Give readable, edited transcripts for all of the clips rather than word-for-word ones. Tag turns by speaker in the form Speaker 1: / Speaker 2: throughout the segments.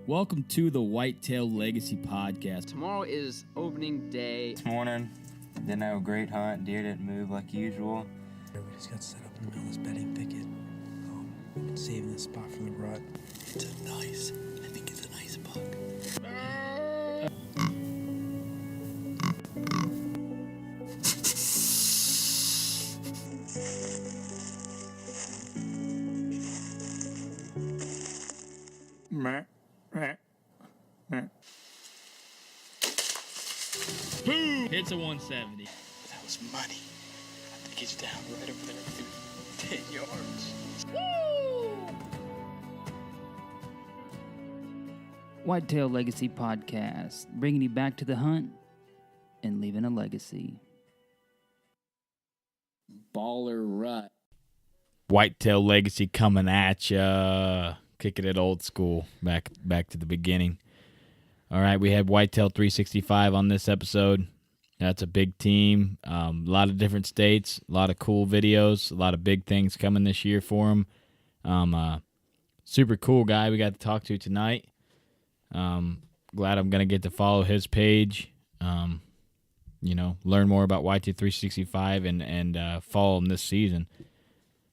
Speaker 1: Welcome to the Whitetail Legacy Podcast.
Speaker 2: Tomorrow is opening day.
Speaker 3: This morning, didn't have a great hunt. Deer didn't move like usual.
Speaker 4: We just got set up in the middle of this bedding thicket. We've been saving this spot for the rut. I think it's a nice buck.
Speaker 1: Boom! Hits a 170.
Speaker 4: That was money. I think he's down right over there, 10 yards.
Speaker 5: Whitetail Legacy Podcast, bringing you back to the hunt and leaving a legacy.
Speaker 1: Baller rut. Whitetail Legacy coming at ya. Kicking it old school. Back to the beginning. All right, we had Whitetail 365 on this episode. That's a big team. A lot of different states. A lot of cool videos. A lot of big things coming this year for him. Super cool guy we got to talk to tonight. Glad I'm going to get to follow his page. Learn more about Whitetail 365 and follow him this season.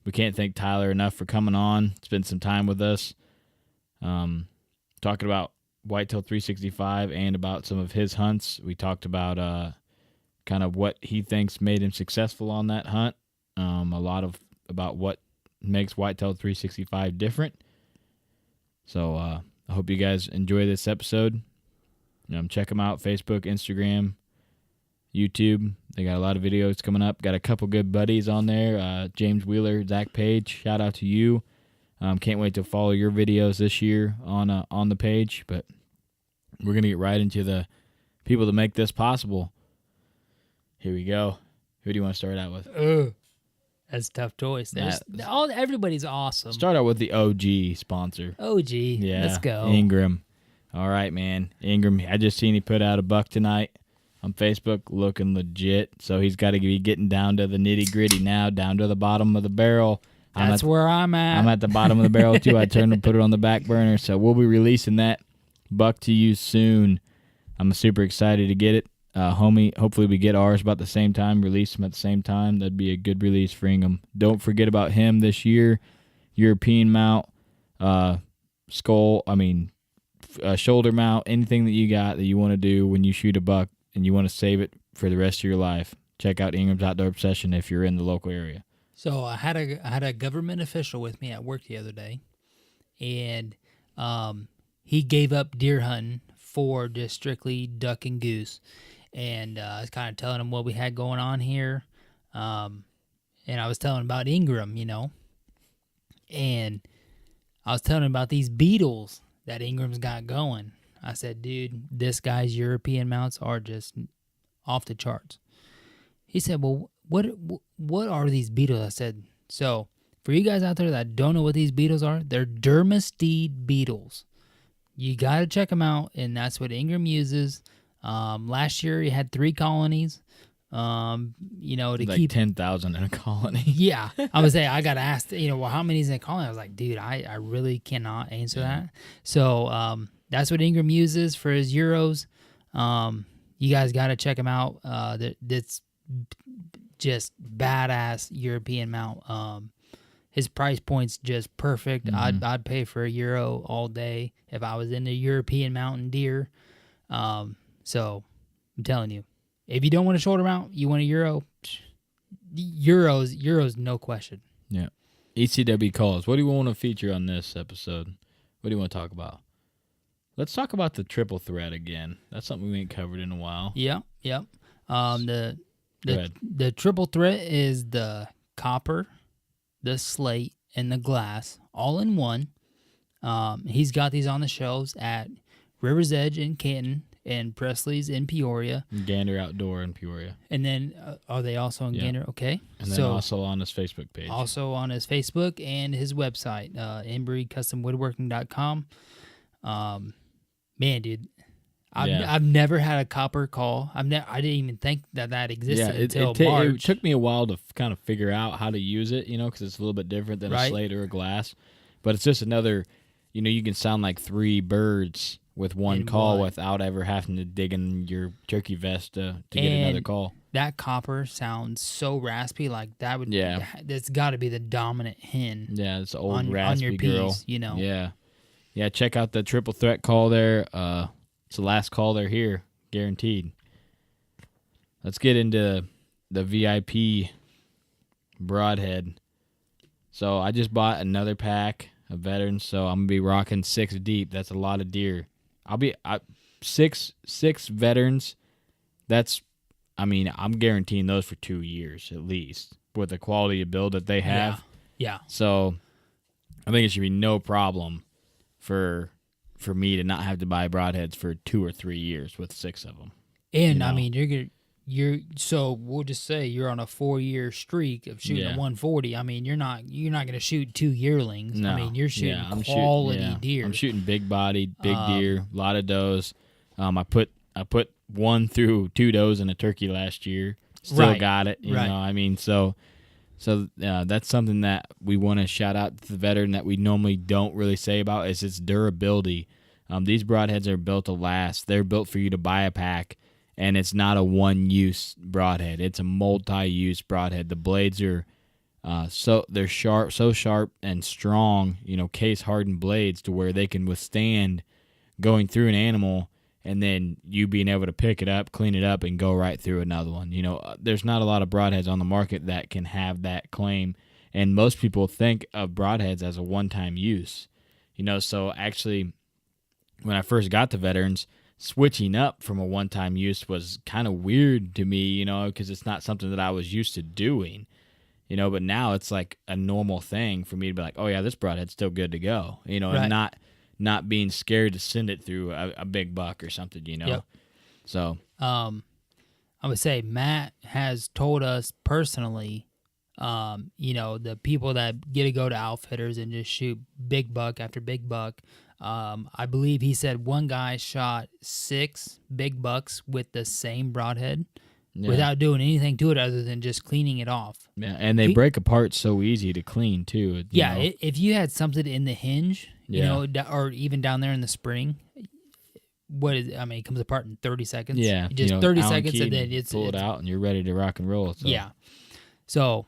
Speaker 1: We can't thank Tyler enough for coming on, spend some time with us, talking about Whitetail 365 and about some of his hunts. We talked about kind of what he thinks made him successful on that hunt, a lot of about what makes Whitetail 365 different. So I hope you guys enjoy this episode. Check them out, Facebook, Instagram, YouTube. They got a lot of videos coming up. Got a couple good buddies on there. James Wheeler, Zach Page, shout out to you. Can't wait to follow your videos this year on the page. But we're going to get right into the people that make this possible. Here we go. Who do you want to start out with?
Speaker 5: That's a tough choice. Everybody's awesome.
Speaker 1: Start out with the OG sponsor.
Speaker 5: OG.
Speaker 1: Yeah,
Speaker 5: Let's go.
Speaker 1: Ingram. All right, man. Ingram, I just seen he put out a buck tonight on Facebook, looking legit. So he's got to be getting down to the nitty-gritty now, down to the bottom of the barrel.
Speaker 5: That's where I'm at.
Speaker 1: I'm at the bottom of the barrel, too. I turned and put it on the back burner. So we'll be releasing that buck to you soon. I'm super excited to get it. Homie, hopefully we get ours about the same time, release them at the same time. That'd be a good release for Ingham. Don't forget about him this year. European mount, shoulder mount, anything that you got that you want to do when you shoot a buck and you want to save it for the rest of your life. Check out Ingram's Outdoor Obsession if you're in the local area.
Speaker 5: So I had a government official with me at work the other day, and he gave up deer hunting for just strictly duck and goose. And I was kind of telling him what we had going on here. And I was telling him about Ingram, and I was telling him about these beetles that Ingram's got going. I said, dude, this guy's European mounts are just off the charts. He said, well, what are these beetles? I said, so for you guys out there that don't know what these beetles are, they're dermastid beetles. You got to check them out, and that's what Ingram uses. Last year he had 3 colonies. To
Speaker 1: like
Speaker 5: keep
Speaker 1: 10,000 in a colony.
Speaker 5: Yeah, I would say I got asked, how many is in a colony? I was like, dude, I really cannot answer that. So that's what Ingram uses for his Euros. You guys got to check him out. That's just badass European mount. His price point's just perfect.
Speaker 1: Mm-hmm.
Speaker 5: I'd pay for a Euro all day if I was into European mountain deer. So I'm telling you, if you don't want a shoulder mount, you want a Euro. Euros, no question.
Speaker 1: Yeah. ECW calls. What do you want to feature on this episode? What do you want to talk about? Let's talk about the triple threat again. That's something we ain't covered in a while.
Speaker 5: Yep. The triple threat is the copper, the slate, and the glass all in one. He's got these on the shelves at River's Edge in Canton and Presley's in Peoria.
Speaker 1: Gander Outdoor in Peoria.
Speaker 5: And then, are they also in Gander? Okay.
Speaker 1: And then also on his Facebook page.
Speaker 5: Also on his Facebook and his website, embrycustomwoodworking.com. Man, dude, I've never had a copper call. I didn't even think that existed until March.
Speaker 1: It took me a while to kind of figure out how to use it, because it's a little bit different than a slate or a glass. But it's just another you can sound like 3 birds with one
Speaker 5: In
Speaker 1: call
Speaker 5: one.
Speaker 1: without ever having to dig in your turkey vest to get another
Speaker 5: And
Speaker 1: call.
Speaker 5: That copper sounds so raspy, like that would.
Speaker 1: Yeah.
Speaker 5: That's got to be the dominant hen.
Speaker 1: Yeah, it's an old
Speaker 5: on
Speaker 1: raspy
Speaker 5: your
Speaker 1: girl.
Speaker 5: piece,
Speaker 1: Yeah. Yeah, check out the triple threat call there. It's the last call they're here, guaranteed. Let's get into the VIP broadhead. So I just bought another pack of veterans, so I'm gonna be rocking 6 deep. That's a lot of deer. Six veterans. I'm guaranteeing those for 2 years at least with the quality of build that they have.
Speaker 5: Yeah.
Speaker 1: So I think it should be no problem for me to not have to buy broadheads for 2 or 3 years with 6 of them.
Speaker 5: And I mean, so we'll just say you're on a 4-year streak of shooting a 140. I mean, you're not going to shoot 2 yearlings.
Speaker 1: No.
Speaker 5: I mean, you're shooting
Speaker 1: I'm
Speaker 5: quality deer.
Speaker 1: I'm shooting big bodied, big deer, a lot of does. I put 1 through 2 does and a turkey last year. Still got it. You know, I mean, so that's something that we want to shout out to the veteran that we normally don't really say about is its durability. These broadheads are built to last. They're built for you to buy a pack, and it's not a one-use broadhead. It's a multi-use broadhead. The blades are they're sharp, so sharp and strong, case-hardened blades to where they can withstand going through an animal and then you being able to pick it up, clean it up, and go right through another one. There's not a lot of broadheads on the market that can have that claim, and most people think of broadheads as a one-time use. So actually, when I first got to veterans, switching up from a one-time use was kind of weird to me, because it's not something that I was used to doing. But now it's like a normal thing for me to be like, oh yeah, this broadhead's still good to go, and not being scared to send it through a big buck or something,
Speaker 5: Yep.
Speaker 1: So,
Speaker 5: I would say Matt has told us personally, the people that get to go to outfitters and just shoot big buck after big buck. I believe he said one guy shot 6 big bucks with the same broadhead without doing anything to it other than just cleaning it off.
Speaker 1: Yeah, and they break apart so easy to clean too.
Speaker 5: If you had something in the hinge, or even down there in the spring, it comes apart in 30 seconds.
Speaker 1: Yeah,
Speaker 5: just 30
Speaker 1: Allen
Speaker 5: seconds,
Speaker 1: key
Speaker 5: and then
Speaker 1: pull it out, and you're ready to rock and roll. So.
Speaker 5: Yeah, so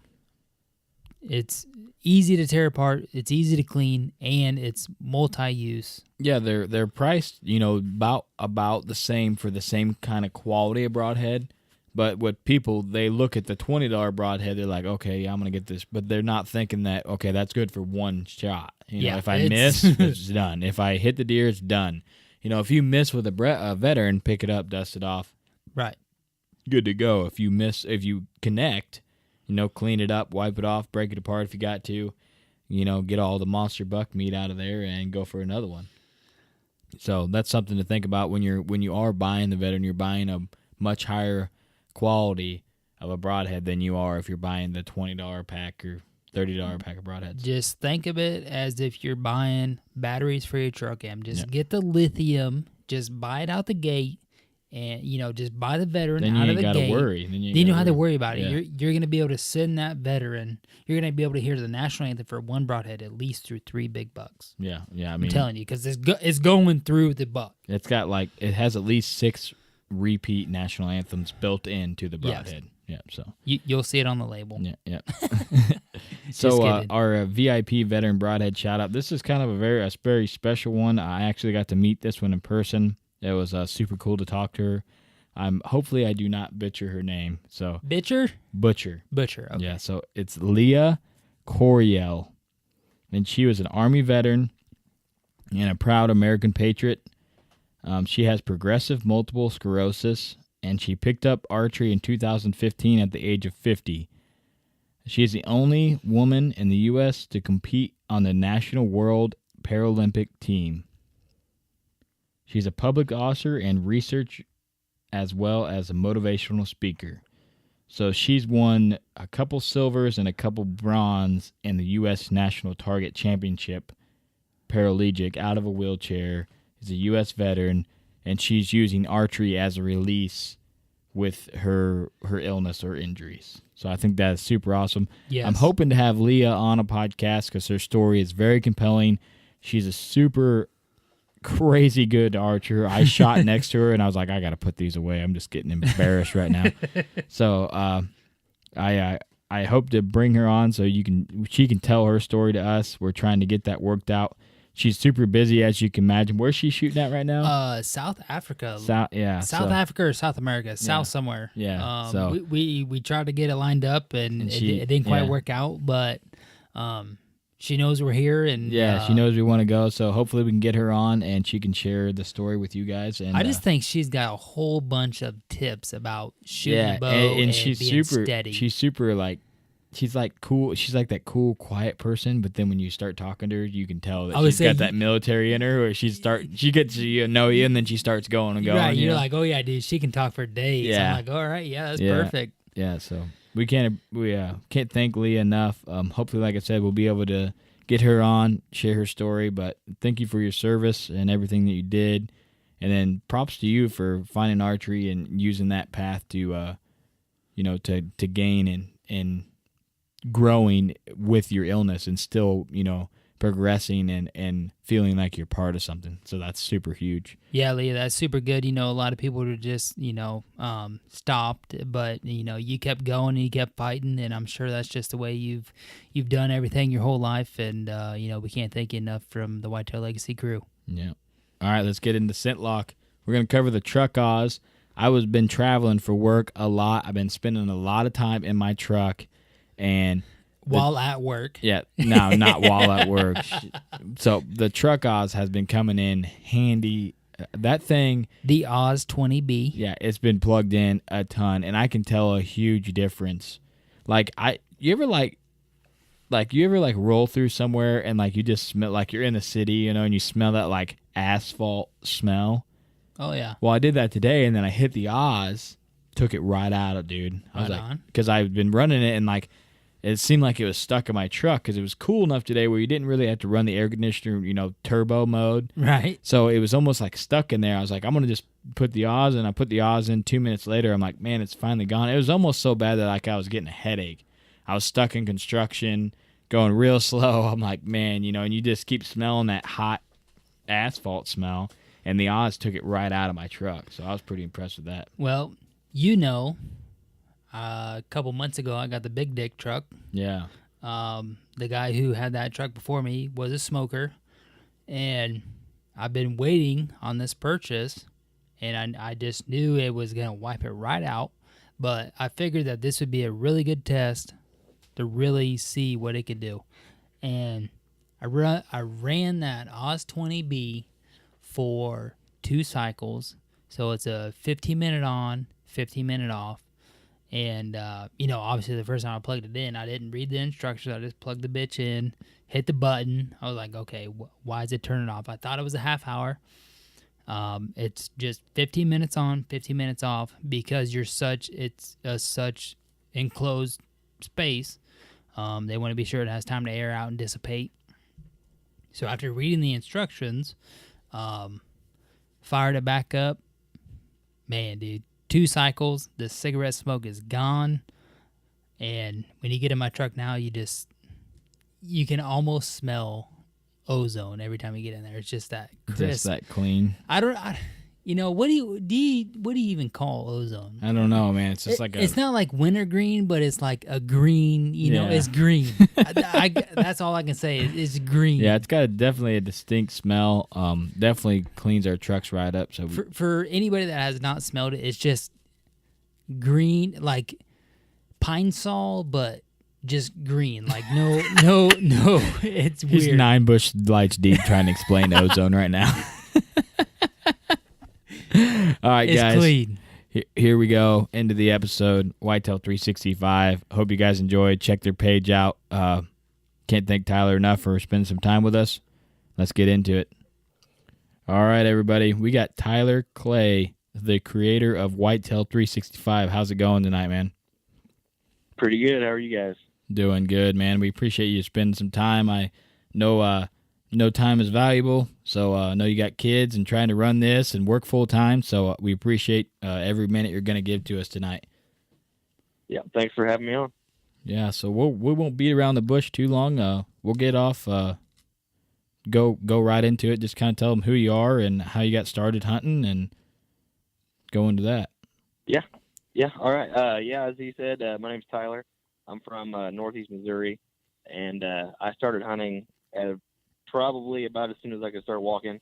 Speaker 5: it's easy to tear apart, it's easy to clean, and it's multi-use.
Speaker 1: Yeah, they're priced, about the same for the same kind of quality of broadhead. But what people, they look at the $20 broadhead, they're like, okay, yeah, I'm going to get this. But they're not thinking that, okay, that's good for one shot. If I miss, it's done. If I hit the deer, it's done. If you miss with a veteran, pick it up, dust it off.
Speaker 5: Right.
Speaker 1: Good to go. If you connect, clean it up, wipe it off, break it apart if you got to, get all the monster buck meat out of there and go for another one. So that's something to think about when you are buying the veteran. You're buying a much higher quality of a broadhead than you are if you're buying the $20 pack or $30 pack of broadheads.
Speaker 5: Just think of it as if you're buying batteries for your truck am. Just get the lithium, just buy it out the gate, and just buy the veteran out of the gate.
Speaker 1: Then you ain't got to worry.
Speaker 5: Then you don't have to worry about it. You're going to be able to send that veteran. You're going to be able to hear the national anthem for one broadhead at least through 3 big bucks.
Speaker 1: Yeah.
Speaker 5: I'm telling you, because it's going through the buck.
Speaker 1: It has at least 6 repeat national anthems built into the broadhead. Yes. Yeah, so
Speaker 5: you'll see it on the label.
Speaker 1: Yeah. So our VIP veteran broadhead shout out. This is kind of a very special one. I actually got to meet this one in person. It was super cool to talk to her. Hopefully I do not butcher her name. So Butcher.
Speaker 5: Okay.
Speaker 1: Yeah. So it's Leah Coriel, and she was an Army veteran and a proud American patriot. She has progressive multiple sclerosis, and she picked up archery in 2015 at the age of 50. She is the only woman in the U.S. to compete on the National World Paralympic team. She's a public author and research as well as a motivational speaker. So she's won a couple silvers and a couple bronze in the U.S. National Target Championship paraplegic out of a wheelchair. Is a U.S. veteran, and she's using archery as a release with her illness or injuries. So I think that's super awesome.
Speaker 5: Yes.
Speaker 1: I'm hoping to have Leah on a podcast because her story is very compelling. She's a super crazy good archer. I shot next to her, and I was like, I got to put these away. I'm just getting embarrassed right now. So I hope to bring her on so she can tell her story to us. We're trying to get that worked out. She's super busy, as you can imagine. Where's she shooting at right now?
Speaker 5: South Africa.
Speaker 1: South
Speaker 5: Africa or South America, south somewhere.
Speaker 1: Yeah. So
Speaker 5: we tried to get it lined up, and it didn't quite work out. But she knows we're here, and
Speaker 1: she knows we want to go. So hopefully we can get her on, and she can share the story with you guys. And
Speaker 5: I just think she's got a whole bunch of tips about shooting a bow and
Speaker 1: she's
Speaker 5: being
Speaker 1: super
Speaker 5: steady.
Speaker 1: She's super like. She's like cool. She's like that cool, quiet person. But then when you start talking to her, you can tell that she's got that military in her. Where she gets to know you, and then she starts going and going.
Speaker 5: Right, you're like, oh yeah, dude, she can talk for days.
Speaker 1: Yeah.
Speaker 5: I'm like, all right, yeah, that's perfect.
Speaker 1: Yeah, so we can't thank Leah enough. Hopefully, like I said, we'll be able to get her on, share her story. But thank you for your service and everything that you did, and then props to you for finding archery and using that path to, to gain and growing with your illness and still, progressing and feeling like you're part of something. So that's super huge.
Speaker 5: Yeah, Leah, that's super good. A lot of people would just, stopped, but, you kept going and you kept fighting, and I'm sure that's just the way you've done everything your whole life, and, we can't thank you enough from the Whitetail Legacy crew. Yeah.
Speaker 1: All right, let's get into scent lock. We're going to cover the truck Oz. Been traveling for work a lot. I've been spending a lot of time in my truck. And
Speaker 5: while at work.
Speaker 1: Yeah, no, not while at work. So the truck Oz has been coming in handy. That thing,
Speaker 5: the Oz 20B.
Speaker 1: Yeah, it's been plugged in a ton, and I can tell a huge difference. You ever roll through somewhere and you just smell like you're in the city, and you smell that asphalt smell.
Speaker 5: Oh yeah.
Speaker 1: Well, I did that today, and then I hit the Oz, took it right out of, dude. I was like, because I've been running it and it seemed like it was stuck in my truck because it was cool enough today where you didn't really have to run the air conditioner, turbo mode.
Speaker 5: Right.
Speaker 1: So it was almost stuck in there. I was like, I'm going to just put the Oz, and I put the Oz in. 2 minutes later, I'm like, man, it's finally gone. It was almost so bad that I was getting a headache. I was stuck in construction, going real slow. I'm like, man, and you just keep smelling that hot asphalt smell, and the Oz took it right out of my truck. So I was pretty impressed with that.
Speaker 5: Well, a couple months ago, I got the big dick truck.
Speaker 1: Yeah.
Speaker 5: The guy who had that truck before me was a smoker, and I've been waiting on this purchase, and I just knew it was going to wipe it right out, but I figured that this would be a really good test to really see what it could do. And I ran that Oz 20B for 2 cycles, so it's a 15-minute on, 15-minute off. And, obviously the first time I plugged it in, I didn't read the instructions. I just plugged the bitch in, hit the button. I was like, okay, why is it turning off? I thought it was a half hour. It's just 15 minutes on, 15 minutes off, because it's such enclosed space. They want to be sure it has time to air out and dissipate. So after reading the instructions, fired it back up. Man, dude. 2 cycles, the cigarette smoke is gone, and when you get in my truck now, you can almost smell ozone every time you get in there. It's just that crisp.
Speaker 1: Just that clean.
Speaker 5: What do you even call ozone?
Speaker 1: I don't know, man. It's just
Speaker 5: it's not like wintergreen, but it's like a green. It's green. That's all I can say. It's green.
Speaker 1: Yeah, it's got definitely a distinct smell. Definitely cleans our trucks right up. So
Speaker 5: for anybody that has not smelled it, it's just green, like pine sol, but just green. Like no. It's weird.
Speaker 1: He's 9 bush lights deep trying to explain ozone right now. All right, guys.
Speaker 5: Clean.
Speaker 1: Here we go into the episode. Whitetail 365. Hope you guys enjoyed. Check their page out. Can't thank Tyler enough for spending some time with us. Let's get into it. All right, everybody. We got Tyler Clay, the creator of Whitetail 365. How's it going tonight, man?
Speaker 6: Pretty good. How are you guys?
Speaker 1: Doing good, man. We appreciate you spending some time. I know time is valuable, so I know you got kids and trying to run this and work full time, so we appreciate every minute you're going to give to us tonight.
Speaker 6: Yeah, thanks for having me on.
Speaker 1: Yeah, so we won't beat around the bush too long. We'll get off go right into it. Just kind of tell them who you are and how you got started hunting, and go into that.
Speaker 6: Yeah. All right. As he said, my name's Tyler. I'm from Northeast Missouri, and I started hunting at probably about as soon as I could start walking,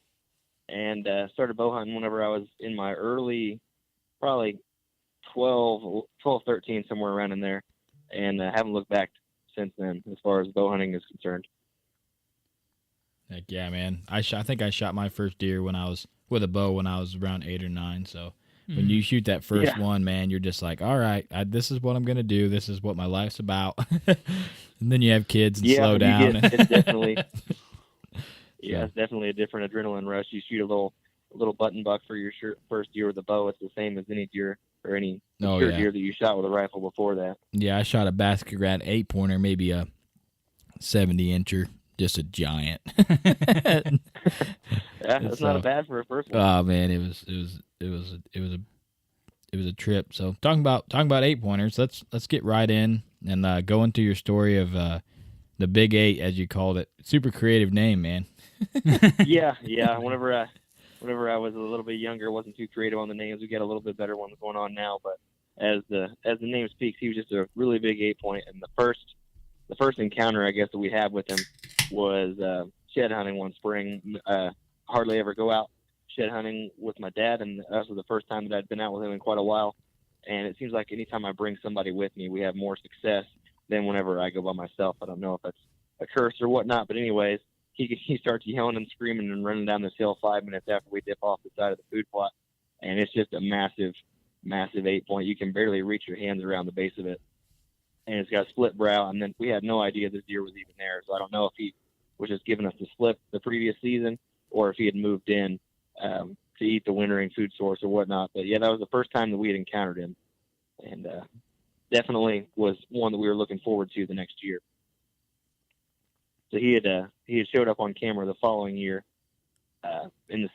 Speaker 6: and started bow hunting whenever I was in my early, probably 12, 13, somewhere around in there, and haven't looked back since then as far as bow hunting is concerned.
Speaker 1: Heck yeah, man. I think I shot my first deer when I was with a bow when I was around 8 or 9. So when you shoot that first one, man, you're just like, all right, this is what I'm gonna do. This is what my life's about. And then you have kids and slow down.
Speaker 6: It's definitely it's definitely a different adrenaline rush. You shoot a little button buck for your first deer with a bow. It's the same as any deer or any deer that you shot with a rifle before that.
Speaker 1: Yeah, I shot a basket rat 8-pointer, maybe a 70-incher. Just a giant.
Speaker 6: That's not bad for a first one.
Speaker 1: Oh man, it was a trip. So talking about 8-pointers, let's get right in and go into your story of the Big 8, as you called it. Super creative name, man.
Speaker 6: Yeah. Whenever I was a little bit younger, wasn't too creative on the names. We got a little bit better ones going on now, but as the name speaks, he was just a really big 8-point. And the first encounter, I guess, that we had with him was shed hunting one spring. Hardly ever go out shed hunting with my dad, and that was the first time that I'd been out with him in quite a while. And it seems like anytime I bring somebody with me, we have more success than whenever I go by myself. I don't know if that's a curse or whatnot, but anyways, he starts yelling and screaming and running down this hill 5 minutes after we dip off the side of the food plot, and it's just a massive 8-point. You can barely reach your hands around the base of it, and it's got a split brow. And then we had no idea this deer was even there, so I don't know if he was just giving us the slip the previous season or if he had moved in to eat the wintering food source or whatnot. But yeah, that was the first time that we had encountered him, and definitely was one that we were looking forward to the next year. So he had showed up on camera the following year in the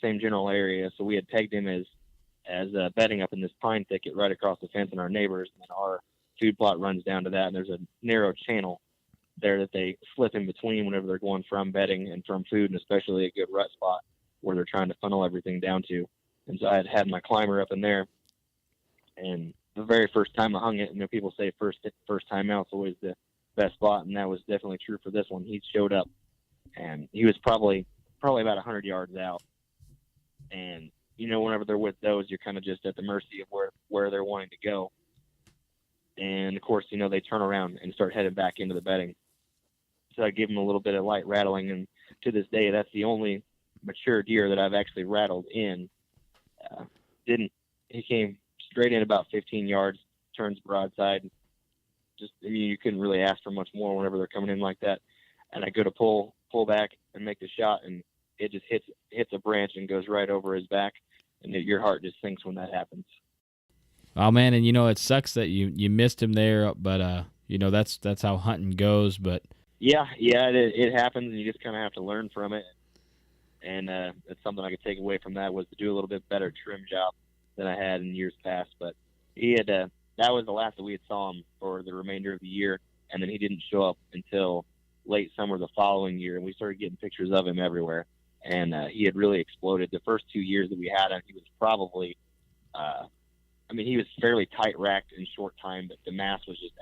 Speaker 6: same general area. So we had pegged him as bedding up in this pine thicket right across the fence, and our neighbors, and our food plot runs down to that, and there's a narrow channel there that they slip in between whenever they're going from bedding and from food, and especially a good rut spot where they're trying to funnel everything down to. And so I had my climber up in there, and the very first time I hung it, people say first time out's always the best spot, and that was definitely true for this one. He showed up, and he was probably about 100 yards out. And whenever they're with those, you're kind of just at the mercy of where they're wanting to go. And of course, they turn around and start heading back into the bedding. So I give him a little bit of light rattling, and to this day, that's the only mature deer that I've actually rattled in. He came straight in about 15 yards, turns broadside. You couldn't really ask for much more whenever they're coming in like that. And I go to pull back and make the shot, and it just hits a branch and goes right over his back, and your heart just sinks when that happens.
Speaker 1: Oh man, and it sucks that you missed him there, but that's how hunting goes. But
Speaker 6: yeah, it happens, and you just kind of have to learn from it. And it's something I could take away from that was to do a little bit better trim job than I had in years past. But he had that was the last that we had saw him for the remainder of the year, and then he didn't show up until late summer the following year, and we started getting pictures of him everywhere. And he had really exploded. The first 2 years that we had him, he was probably he was fairly tight racked in short time, but the mass was just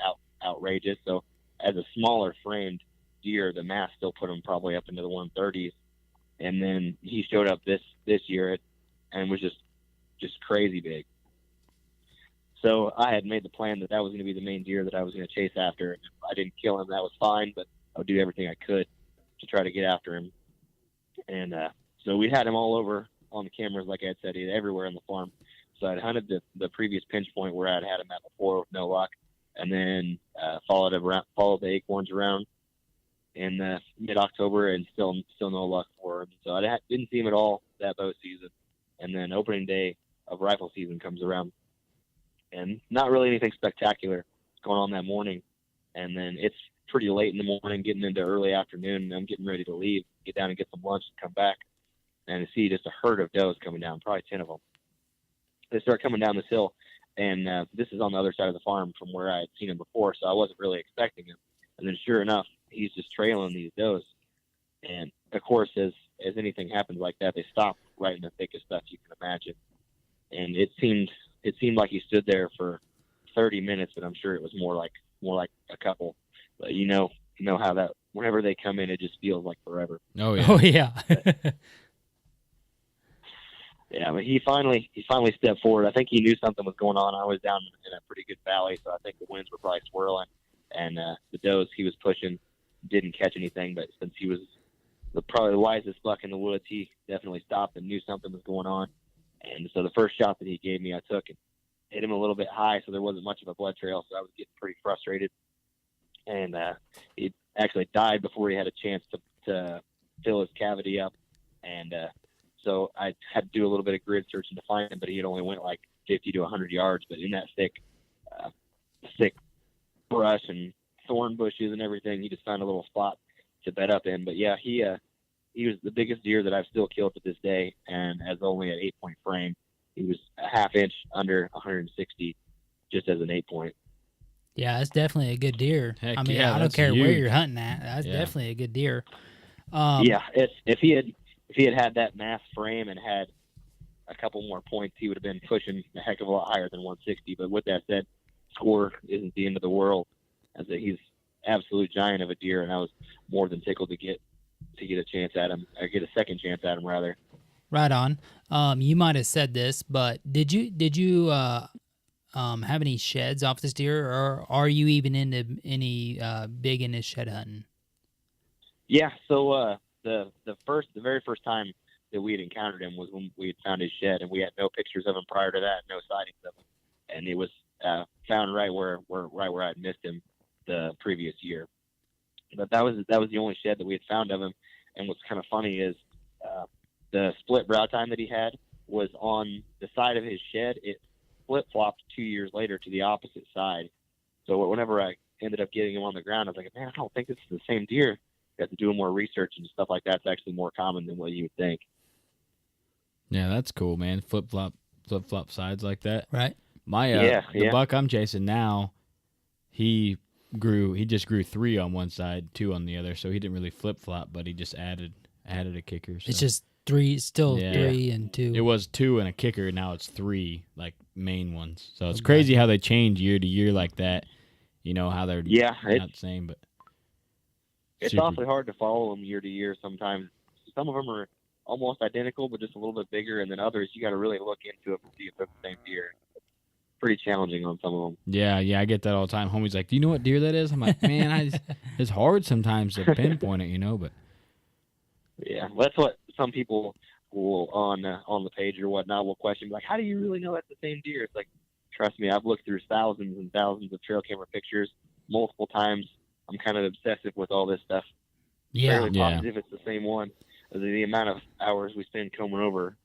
Speaker 6: outrageous. So as a smaller framed deer, the mass still put him probably up into the 130s. And then he showed up this year and was just crazy big. So I had made the plan that was going to be the main deer that I was going to chase after. And if I didn't kill him, that was fine, but I would do everything I could to try to get after him. And so we had him all over on the cameras, like I had said, everywhere on the farm. So I'd hunted the previous pinch point where I'd had him at before with no luck, and then followed the acorns around in mid-October, and still no luck for him. So I didn't see him at all that bow season. And then opening day of rifle season comes around, and not really anything spectacular going on that morning. And then it's pretty late in the morning, getting into early afternoon, and I'm getting ready to leave, get down and get some lunch and come back, and I see just a herd of does coming down, probably 10 of them. They start coming down this hill, and this is on the other side of the farm from where I had seen him before, so I wasn't really expecting him. And then sure enough, he's just trailing these does. And of course, as anything happens like that, they stop right in the thick of stuff you can imagine. And it seemed like he stood there for 30 minutes, but I'm sure it was more like a couple. But you know how that whenever they come in, it just feels like forever.
Speaker 1: Oh yeah.
Speaker 5: Oh yeah.
Speaker 6: Yeah, but he finally stepped forward. I think he knew something was going on. I was down in a pretty good valley, so I think the winds were probably swirling, and the does he was pushing didn't catch anything. But since he was probably the wisest buck in the woods, he definitely stopped and knew something was going on. And so the first shot that he gave me, I took and hit him a little bit high, so there wasn't much of a blood trail. So I was getting pretty frustrated, and he actually died before he had a chance to fill his cavity up, and so I had to do a little bit of grid searching to find him, but he had only went like 50 to 100 yards. But in that thick brush and thorn bushes and everything, he just found a little spot to bed up in. But yeah, he was the biggest deer that I've still killed to this day, and as only an 8-point frame. He was a half inch under 160 just as an 8-point.
Speaker 5: Yeah, that's definitely a good deer.
Speaker 1: Heck
Speaker 5: I mean,
Speaker 1: yeah,
Speaker 5: I don't
Speaker 1: that's
Speaker 5: care where
Speaker 1: huge.
Speaker 5: you're hunting at. That's
Speaker 1: Yeah.
Speaker 5: definitely a good deer.
Speaker 6: Yeah, if he had that mass frame and had a couple more points, he would have been pushing a heck of a lot higher than 160. But with that said, score isn't the end of the world. As he's absolute giant of a deer, and I was more than tickled to get a chance at him, or get a second chance at him rather.
Speaker 5: Right on. You might have said this, but did you have any sheds off this deer, or are you even into any big into shed hunting?
Speaker 6: Yeah, so the very first time that we had encountered him was when we had found his shed, and we had no pictures of him prior to that, no sightings of him, and it was found right where I'd missed him the previous year. But that was the only shed that we had found of him. And what's kind of funny is the split brow time that he had was on the side of his shed. It flip-flopped 2 years later to the opposite side. So whenever I ended up getting him on the ground, I was like, man, I don't think this is the same deer. You have to do more research and stuff like that. It's actually more common than what you would think.
Speaker 1: Yeah, that's cool, man. Flip flop sides like that.
Speaker 5: Right.
Speaker 1: My the buck I'm chasing now, he just grew 3 on one side, 2 on the other, so he didn't really flip flop, but he just added a kicker. So.
Speaker 5: It's just 3, still
Speaker 1: Yeah.
Speaker 5: 3 and 2.
Speaker 1: It was 2 and a kicker, now it's 3 like main ones. So it's crazy how they change year to year like that. You know how they're not the same, but
Speaker 6: it's awfully hard to follow them year to year. Sometimes some of them are almost identical, but just a little bit bigger, and then others you got to really look into them to see if they're the same deer. Pretty challenging on some of them.
Speaker 1: Yeah, I get that all the time. Homie's like, "Do you know what deer that is?" I'm like, "Man, it's hard sometimes to pinpoint it, but."
Speaker 6: Yeah, that's what some people will on the page or whatnot will question, like, "How do you really know that's the same deer?" It's like, trust me, I've looked through thousands and thousands of trail camera pictures multiple times. I'm kind of obsessive with all this stuff. Fairly positive it's the same one. The amount of hours we spend combing over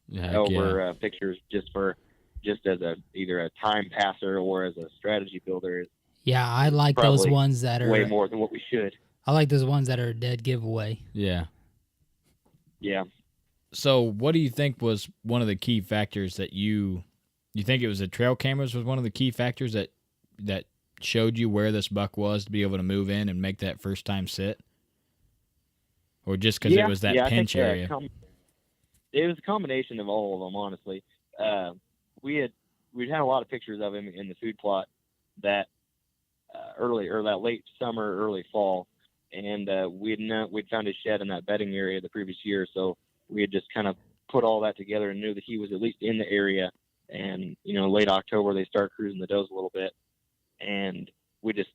Speaker 6: pictures just as either a time passer or as a strategy builder is
Speaker 5: I like those ones that are
Speaker 6: way more than what we should.
Speaker 5: I like those ones that are a dead giveaway.
Speaker 1: Yeah.
Speaker 6: Yeah.
Speaker 1: So what do you think was one of the key factors that you think it was the trail cameras was one of the key factors that showed you where this buck was to be able to move in and make that first time sit? Or just because it was that pinch area?
Speaker 6: It was a combination of all of them, honestly. We'd had a lot of pictures of him in the food plot that that late summer, early fall, and we'd found his shed in that bedding area the previous year, so we had just kind of put all that together and knew that he was at least in the area. And late October they start cruising the does a little bit, and we just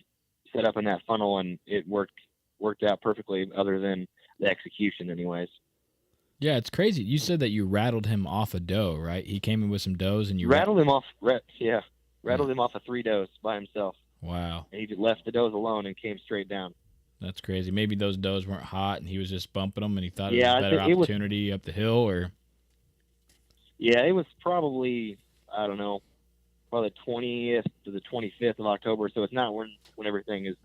Speaker 6: set up in that funnel, and it worked out perfectly, other than the execution, anyways.
Speaker 1: Yeah, it's crazy. You said that you rattled him off a doe, right? He came in with some does, and you
Speaker 6: rattled him off. Rattled him off of 3 does by himself.
Speaker 1: Wow.
Speaker 6: And he just left the does alone and came straight down.
Speaker 1: That's crazy. Maybe those does weren't hot, and he was just bumping them, and he thought it was a better opportunity up the hill, or.
Speaker 6: Yeah, it was probably, I don't know, probably the 20th to the 25th of October. So it's not when everything is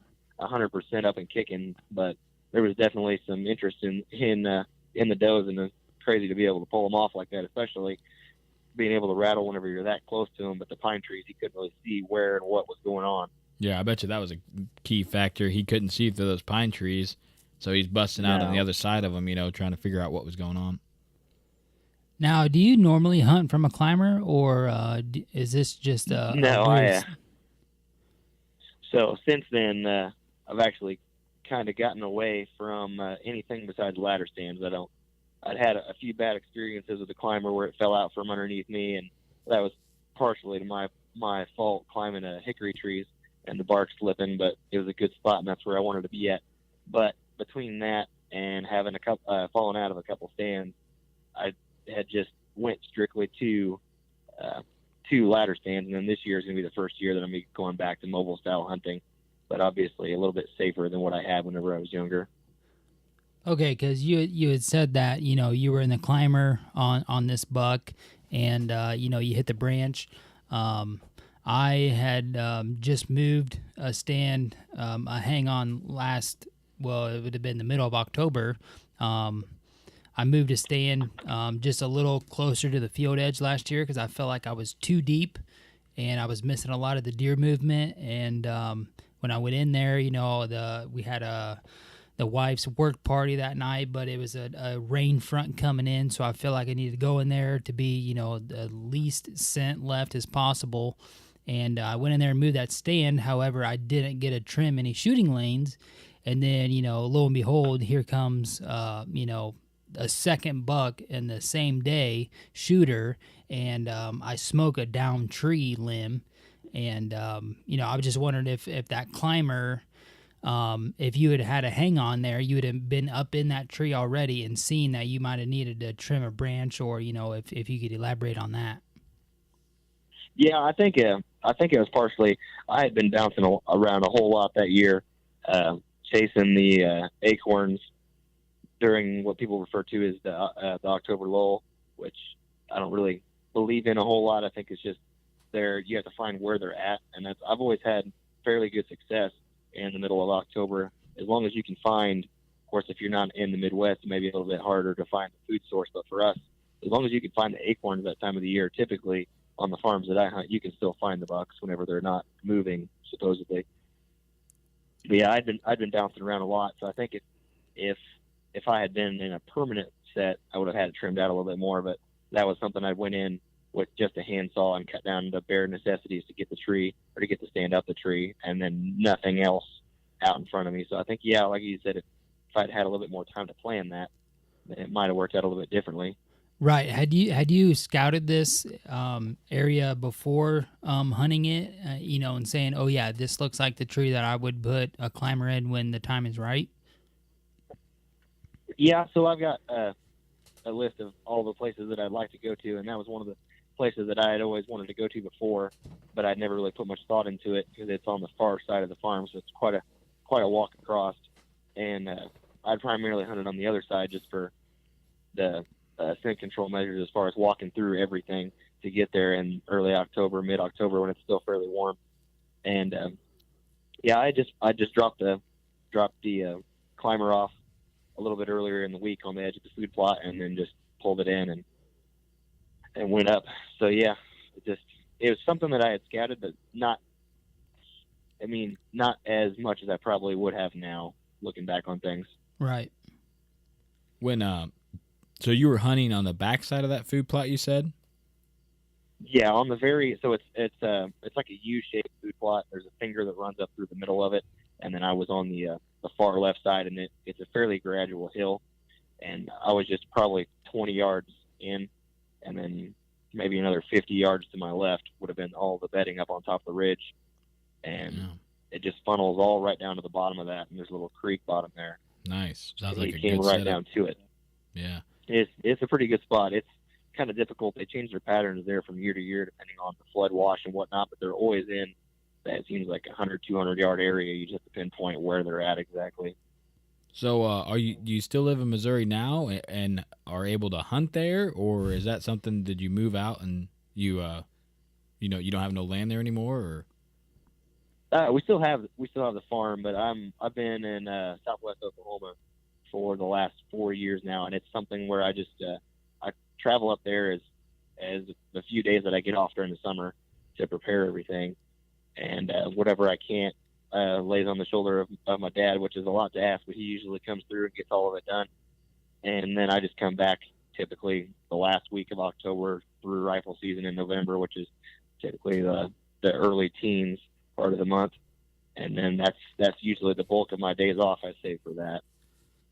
Speaker 6: 100% up and kicking, but there was definitely some interest in the does, and it's crazy to be able to pull them off like that, especially being able to rattle whenever you're that close to them. But the pine trees, he couldn't really see where and what was going on.
Speaker 1: Yeah, I bet you that was a key factor. He couldn't see through those pine trees, So he's busting out on the
Speaker 6: No.
Speaker 1: other side of them, trying to figure out what was going on.
Speaker 5: Now, do you normally hunt from a climber, or is this just a
Speaker 6: No,
Speaker 5: weird?
Speaker 6: So since then, I've actually kind of gotten away from anything besides ladder stands. I'd had a few bad experiences with the climber where it fell out from underneath me, and that was partially to my fault climbing hickory trees and the bark slipping, but it was a good spot, and that's where I wanted to be at. But between that and having fallen out of a couple stands, I had just went strictly to ladder stands, and then this year is going to be the first year that I'm going to be going back to mobile style hunting, but obviously a little bit safer than what I had whenever I was younger.
Speaker 5: Okay, because you had said that you were in the climber on this buck, and you hit the branch. I had just moved a stand, a hang on it would have been the middle of October. I moved a stand just a little closer to the field edge last year because I felt like I was too deep and I was missing a lot of the deer movement. And when I went in there, we had the wife's work party that night, but it was a rain front coming in, so I feel like I needed to go in there to be, the least scent left as possible. And I went in there and moved that stand. However, I didn't get to trim any shooting lanes. And then, lo and behold, here comes, a second buck in the same day shooter, and I smoke a down tree limb. And, I was just wondering if that climber, if you had had a hang on there, you would have been up in that tree already and seen that you might have needed to trim a branch, or if you could elaborate on that.
Speaker 6: Yeah, I think it was partially I had been bouncing around a whole lot that year, chasing the acorns during what people refer to as the October lull, which I don't really believe in a whole lot. I think it's just you have to find where they're at, and I've always had fairly good success in the middle of October, as long as you can find. Of course, if you're not in the Midwest, it may be a little bit harder to find the food source, but for us, as long as you can find the acorns that time of the year, typically on the farms that I hunt, you can still find the bucks whenever they're not moving, supposedly. But yeah, I'd been bouncing around a lot, so I think if I had been in a permanent set, I would have had it trimmed out a little bit more. But that was something I went in with just a handsaw and cut down the bare necessities to get the tree, or to get the stand up the tree, and then nothing else out in front of me. So I think, yeah, like you said, if I'd had a little bit more time to plan that, then it might have worked out a little bit differently.
Speaker 5: Right. Had you scouted this area before hunting it, and saying, oh yeah, this looks like the tree that I would put a climber in when the time is right?
Speaker 6: Yeah, so I've got a list of all the places that I'd like to go to, and that was one of the places that I had always wanted to go to before, but I'd never really put much thought into it because it's on the far side of the farm, so it's quite a walk across. And I'd primarily hunted on the other side just for the scent control measures, as far as walking through everything to get there in early October, mid-October, when it's still fairly warm. And yeah, I just dropped the climber off a little bit earlier in the week on the edge of the food plot, and then just pulled it in and went up. So yeah, it was something that I had scouted, but not as much as I probably would have now, looking back on things.
Speaker 5: Right.
Speaker 1: So you were hunting on the backside of that food plot, you said?
Speaker 6: Yeah, on the it's like a U-shaped food plot. There's a finger that runs up through the middle of it, and then I was on the far left side, and it's a fairly gradual hill, and I was just probably 20 yards in, and then maybe another 50 yards to my left would have been all the bedding up on top of the ridge, and it just funnels all right down to the bottom of that, and there's a little creek bottom there.
Speaker 1: Nice. Sounds
Speaker 6: and
Speaker 1: like
Speaker 6: it
Speaker 1: a
Speaker 6: came
Speaker 1: good
Speaker 6: right
Speaker 1: setup.
Speaker 6: down to it.
Speaker 1: Yeah.
Speaker 6: It's a pretty good spot. It's kind of difficult. They change their patterns there from year to year depending on the flood wash and whatnot, but they're always in that seems like 100, 200 yard area. You just have to pinpoint where they're at exactly.
Speaker 1: So do you still live in Missouri now and are able to hunt there, or is that something, did you move out and you don't have no land there anymore, or?
Speaker 6: We still have the farm, but I've been in Southwest Oklahoma for the last 4 years now, and it's something where I just I travel up there as the few days that I get off during the summer to prepare everything, and whatever I can't lays on the shoulder of my dad, which is a lot to ask, but he usually comes through and gets all of it done. And then I just come back typically the last week of October through rifle season in November, which is typically the early teens part of the month. And then that's usually the bulk of my days off I save for that.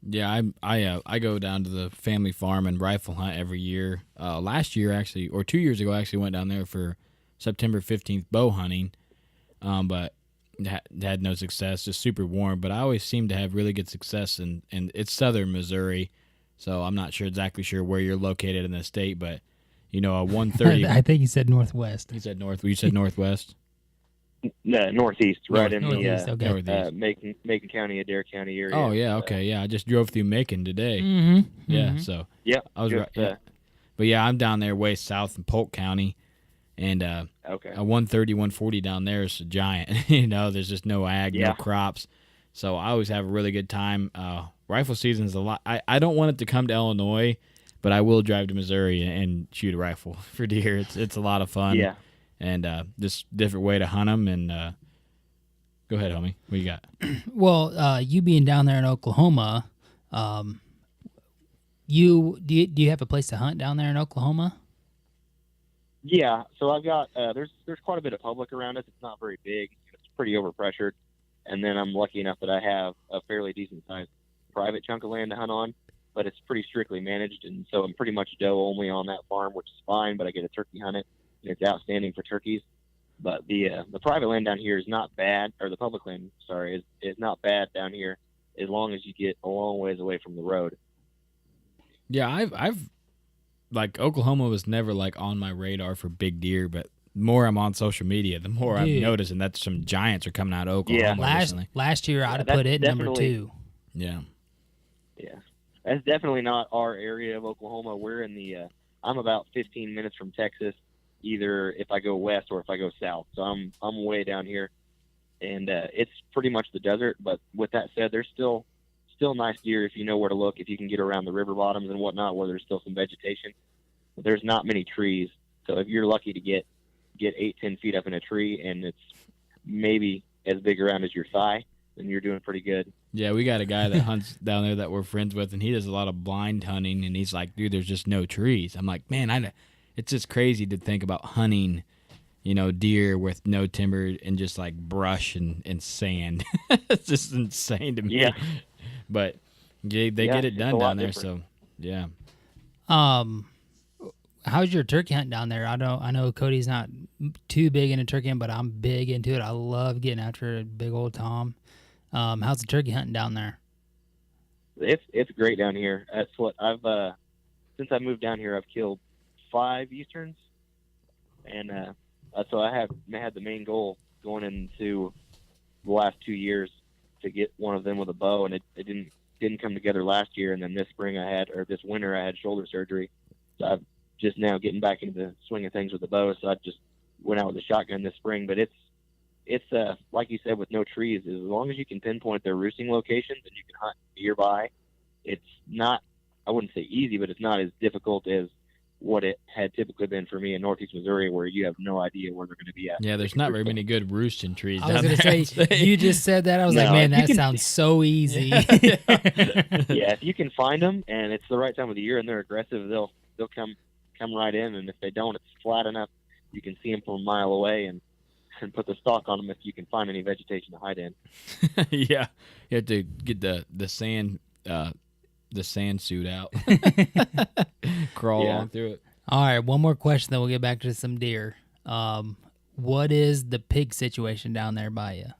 Speaker 1: Yeah, I go down to the family farm and rifle hunt every year. Last year, actually, or 2 years ago, I actually went down there for September 15th bow hunting, but had no success. Just super warm. But I always seem to have really good success, and it's southern Missouri, so I'm not exactly sure where you're located in the state, but a 130.
Speaker 5: I think he said northwest.
Speaker 1: You said north. You said northwest.
Speaker 6: No, northeast, right in
Speaker 5: Northeast,
Speaker 6: the
Speaker 5: okay.
Speaker 6: Macon County, Adair County area.
Speaker 1: Oh yeah, okay, yeah. I just drove through Macon today.
Speaker 5: Mm-hmm.
Speaker 1: Yeah, so
Speaker 6: Yeah,
Speaker 1: I was
Speaker 6: just,
Speaker 1: right. Yeah. But yeah, I'm down there way south in Polk County, and
Speaker 6: okay.
Speaker 1: a 130, 140 down there is a giant. There's just no ag, no crops. So I always have a really good time. Rifle season is a lot. I don't want it to come to Illinois, but I will drive to Missouri and shoot a rifle for deer. It's a lot of fun.
Speaker 6: Yeah.
Speaker 1: And just different way to hunt them. And go ahead, homie. What you got?
Speaker 5: Well, you being down there in Oklahoma, do you have a place to hunt down there in Oklahoma?
Speaker 6: Yeah, so I've got there's quite a bit of public around us. It's not very big. It's pretty overpressured, and then I'm lucky enough that I have a fairly decent sized private chunk of land to hunt on, but it's pretty strictly managed, and so I'm pretty much doe only on that farm, which is fine. But I get a turkey hunt it, and it's outstanding for turkeys. But the private land down here is not bad, or the public land, sorry, is not bad down here, as long as you get a long ways away from the road.
Speaker 1: Yeah, I've like Oklahoma was never like on my radar for big deer, but the more I'm on social media, the more I'm noticing that some giants are coming out of Oklahoma recently.
Speaker 5: Last year I'd have put it number 2.
Speaker 1: Yeah.
Speaker 6: Yeah. That's definitely not our area of Oklahoma. We're in the I'm about 15 minutes from Texas, either if I go west or if I go south. So I'm way down here, and it's pretty much the desert. But with that said, there's still nice deer if you know where to look, if you can get around the river bottoms and whatnot where there's still some vegetation. But there's not many trees. So if you're lucky to get 8-10 feet up in a tree and it's maybe as big around as your thigh, then you're doing pretty good.
Speaker 1: Yeah, we got a guy that hunts down there that we're friends with, and he does a lot of blind hunting, and he's like, dude, there's just no trees. I'm like, man, it's just crazy to think about hunting, deer with no timber and just like brush and sand. It's just insane to me.
Speaker 6: Yeah.
Speaker 1: But they get it done down there, different. So yeah.
Speaker 5: How's your turkey hunt down there? I know Cody's not too big into turkey hunting, but I'm big into it. I love getting after a big old tom. How's the turkey hunting down there?
Speaker 6: It's great down here. That's what I've since I moved down here, I've killed 5 easterns, and so I had the main goal going into the last 2 years to get one of them with a bow, and it didn't come together last year. And then this winter I had shoulder surgery, so I'm just now getting back into the swing of things with the bow. So I just went out with a shotgun this spring. But it's like you said, with no trees, as long as you can pinpoint their roosting locations and you can hunt nearby, it's not, I wouldn't say easy, but it's not as difficult as what it had typically been for me in Northeast Missouri, where you have no idea where they're going to be at.
Speaker 1: Yeah, there's not very many good roosting trees
Speaker 5: I was
Speaker 1: down
Speaker 5: going to say, you just said that. I was like, man, that sounds so easy.
Speaker 6: Yeah, if you can find them and it's the right time of the year and they're aggressive, they'll come right in. And if they don't, it's flat enough, you can see them from a mile away and put the stalk on them if you can find any vegetation to hide in.
Speaker 1: Yeah, you have to get the sand suit out, crawl on through it.
Speaker 5: All right, one more question, then we'll get back to some deer. What is the pig situation down there by you?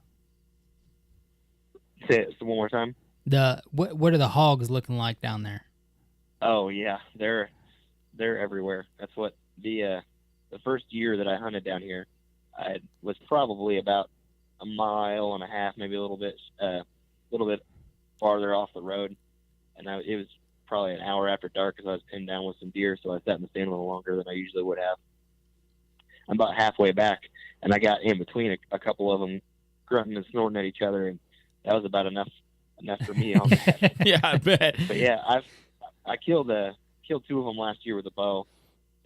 Speaker 6: Say it one more time.
Speaker 5: What are the hogs looking like down there?
Speaker 6: Oh yeah, they're everywhere. That's what the first year that I hunted down here, I was probably about a mile and a half, maybe a little bit farther off the road, and it was probably an hour after dark because I was pinned down with some deer, so I sat in the stand a little longer than I usually would have. I'm about halfway back, and I got in between a couple of them grunting and snorting at each other, and that was about enough for me on that.
Speaker 1: Yeah, I bet.
Speaker 6: But yeah, I killed 2 of them last year with a bow,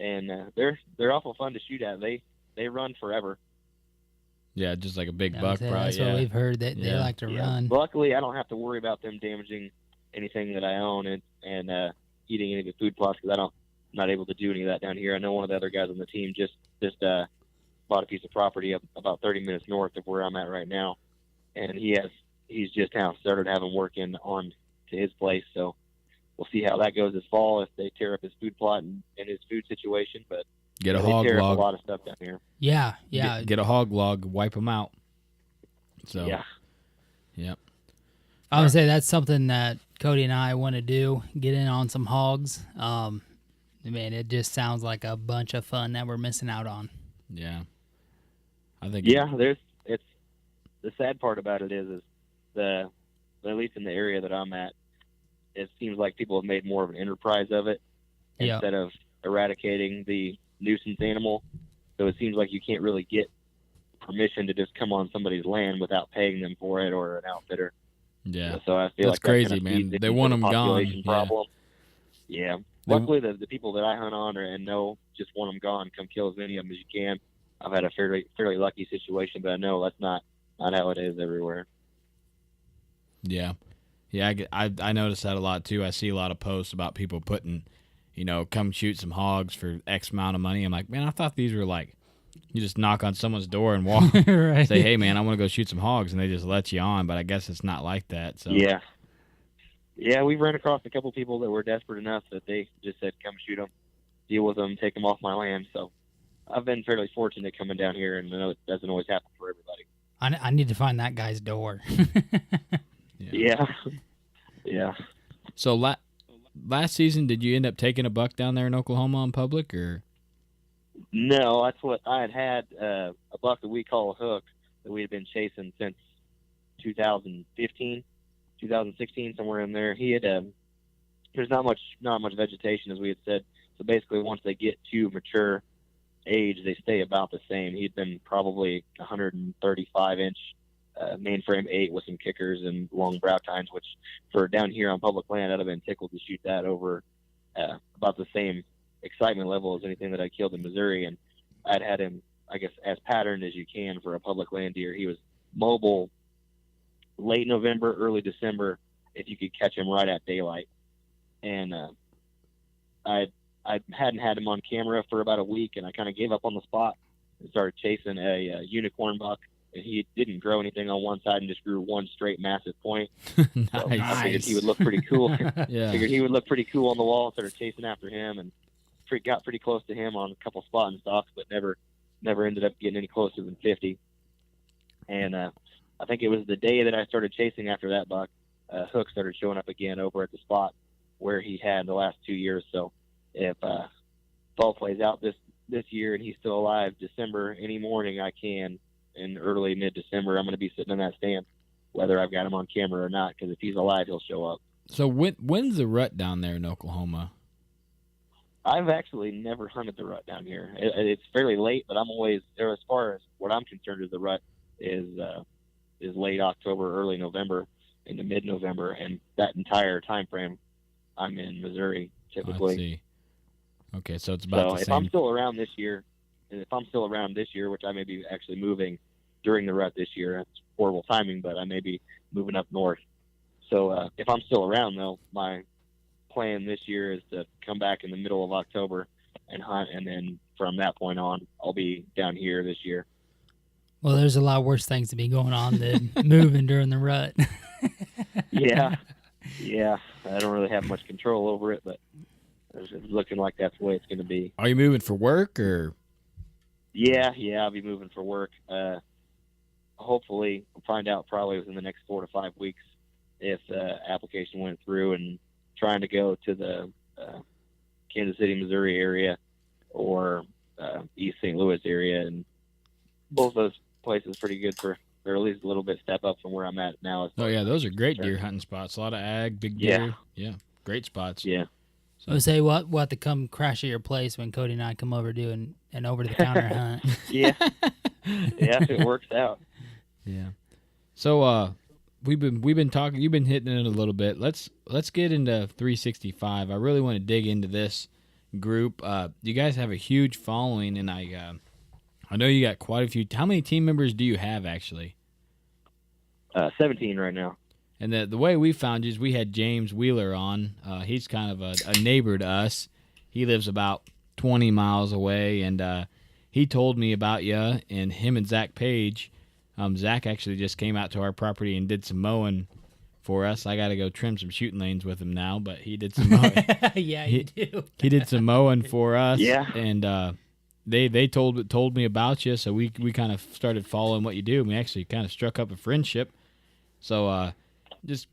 Speaker 6: and they're awful fun to shoot at. They run forever.
Speaker 1: Yeah, just like a big
Speaker 5: Yeah,
Speaker 1: buck, probably.
Speaker 5: that's
Speaker 1: Yeah.
Speaker 5: what we've heard, that they
Speaker 1: Yeah.
Speaker 5: like to
Speaker 6: Yeah.
Speaker 5: run.
Speaker 6: Luckily, I don't have to worry about them damaging anything that I own and eating any of the food plots because I'm not able to do any of that down here. I know one of the other guys on the team just bought a piece of property up about 30 minutes north of where I'm at right now, and he's just now started having work in on to his place. So we'll see how that goes this fall if they tear up his food plot and his food situation. But
Speaker 1: Get a
Speaker 6: they
Speaker 1: hog
Speaker 6: tear up
Speaker 1: log.
Speaker 6: a lot of stuff down here.
Speaker 5: Yeah.
Speaker 1: Get a hog log, wipe them out. So,
Speaker 6: Yeah.
Speaker 1: Yep.
Speaker 5: I would say that's something that Cody and I want to do, get in on some hogs. Man, it just sounds like a bunch of fun that we're missing out on.
Speaker 1: Yeah. I think.
Speaker 6: Yeah, it's the sad part about it is at least in the area that I'm at, it seems like people have made more of an enterprise of it instead of eradicating the nuisance animal. So it seems like you can't really get permission to just come on somebody's land without paying them for it or an outfitter.
Speaker 1: Yeah.
Speaker 6: So I feel
Speaker 1: That's
Speaker 6: like that
Speaker 1: crazy,
Speaker 6: kind of
Speaker 1: man.
Speaker 6: feeds
Speaker 1: They
Speaker 6: into
Speaker 1: want
Speaker 6: the
Speaker 1: 'em gone.
Speaker 6: population
Speaker 1: Yeah.
Speaker 6: problem. Yeah. Luckily, the people that I hunt on and know just want them gone. Come kill as many of them as you can. I've had a fairly lucky situation, but I know that's not how it is everywhere.
Speaker 1: Yeah. Yeah, I notice that a lot too. I see a lot of posts about people putting, come shoot some hogs for X amount of money. I'm like, man, I thought these were like, you just knock on someone's door and walk,
Speaker 5: Right.
Speaker 1: say, hey, man, I want to go shoot some hogs, and they just let you on. But I guess it's not like that. So
Speaker 6: Yeah, we've run across a couple people that were desperate enough that they just said, come shoot them, deal with them, take them off my land. So I've been fairly fortunate coming down here, and I know it doesn't always happen for everybody.
Speaker 5: I need to find that guy's door.
Speaker 6: Yeah.
Speaker 1: So last season, did you end up taking a buck down there in Oklahoma in public, or?
Speaker 6: No, that's what I had a buck that we call a hook that we had been chasing since 2015, 2016, somewhere in there. He had there's not much vegetation, as we had said. So basically, once they get to mature age, they stay about the same. He'd been probably 135-inch mainframe 8 with some kickers and long brow tines, which for down here on public land, I'd have been tickled to shoot that over about the same excitement level as anything that I killed in Missouri. And I'd had him, I guess, as patterned as you can for a public land deer. He was mobile late November, early December, if you could catch him right at daylight. And I hadn't had him on camera for about a week, and I kind of gave up on the spot and started chasing a unicorn buck. And he didn't grow anything on one side and just grew one straight massive point.
Speaker 1: Nice.
Speaker 6: So I figured he would look pretty cool.
Speaker 1: Yeah.
Speaker 6: Figured he would look pretty cool on the wall. Started chasing after him and got pretty close to him on a couple spot and stalks, but never ended up getting any closer than 50. And I think it was the day that I started chasing after that buck, Hook started showing up again over at the spot where he had the last 2 years. So if fall plays out this year and he's still alive, December, any morning I can, in early mid-December, I'm going to be sitting in that stand, whether I've got him on camera or not, because if he's alive, he'll show up.
Speaker 1: So when's the rut down there in Oklahoma?
Speaker 6: I've actually never hunted the rut down here. It's fairly late, but I'm always there. As far as what I'm concerned, is the rut is late October, early November, into mid-November, and that entire time frame, I'm in Missouri typically.
Speaker 1: Let's see. Okay, so it's about the
Speaker 6: if
Speaker 1: same.
Speaker 6: I'm still around this year, which I may be actually moving during the rut this year, that's horrible timing, but I may be moving up north. So if I'm still around, though, my plan this year is to come back in the middle of October and hunt, and then from that point on, I'll be down here this year.
Speaker 5: Well, there's a lot worse things to be going on than moving during the rut.
Speaker 6: Yeah. I don't really have much control over it, but it's looking like that's the way it's going to be.
Speaker 1: Are you moving for work or?
Speaker 6: Yeah, I'll be moving for work. Hopefully, we'll find out probably within the next 4 to 5 weeks if the application went through, and trying to go to the Kansas City, Missouri area or East St. Louis area, and both those places pretty good for or at least a little bit step up from where I'm at now.
Speaker 1: Oh yeah, those are great deer hunting spots. A lot of ag, big deer. Yeah, great spots.
Speaker 6: Yeah.
Speaker 5: I would say we'll have to come crash at your place when Cody and I come over doing an over-the-counter hunt.
Speaker 6: Yeah, if it works out.
Speaker 1: Yeah. So we've been talking. You've been hitting it a little bit. Let's get into 365. I really want to dig into this group. You guys have a huge following, and I I know you got quite a few. How many team members do you have actually?
Speaker 6: 17 right now.
Speaker 1: And the way we found you is we had James Wheeler on. He's kind of a neighbor to us. He lives about 20 miles away, and he told me about you and him and Zach Page. Zach actually just came out to our property and did some mowing for us. I got to go trim some shooting lanes with him now, but he did some mowing.
Speaker 5: Yeah, you do.
Speaker 1: He did some mowing for us.
Speaker 6: Yeah.
Speaker 1: And they told me about you, so we kind of started following what you do. And we actually kind of struck up a friendship. So just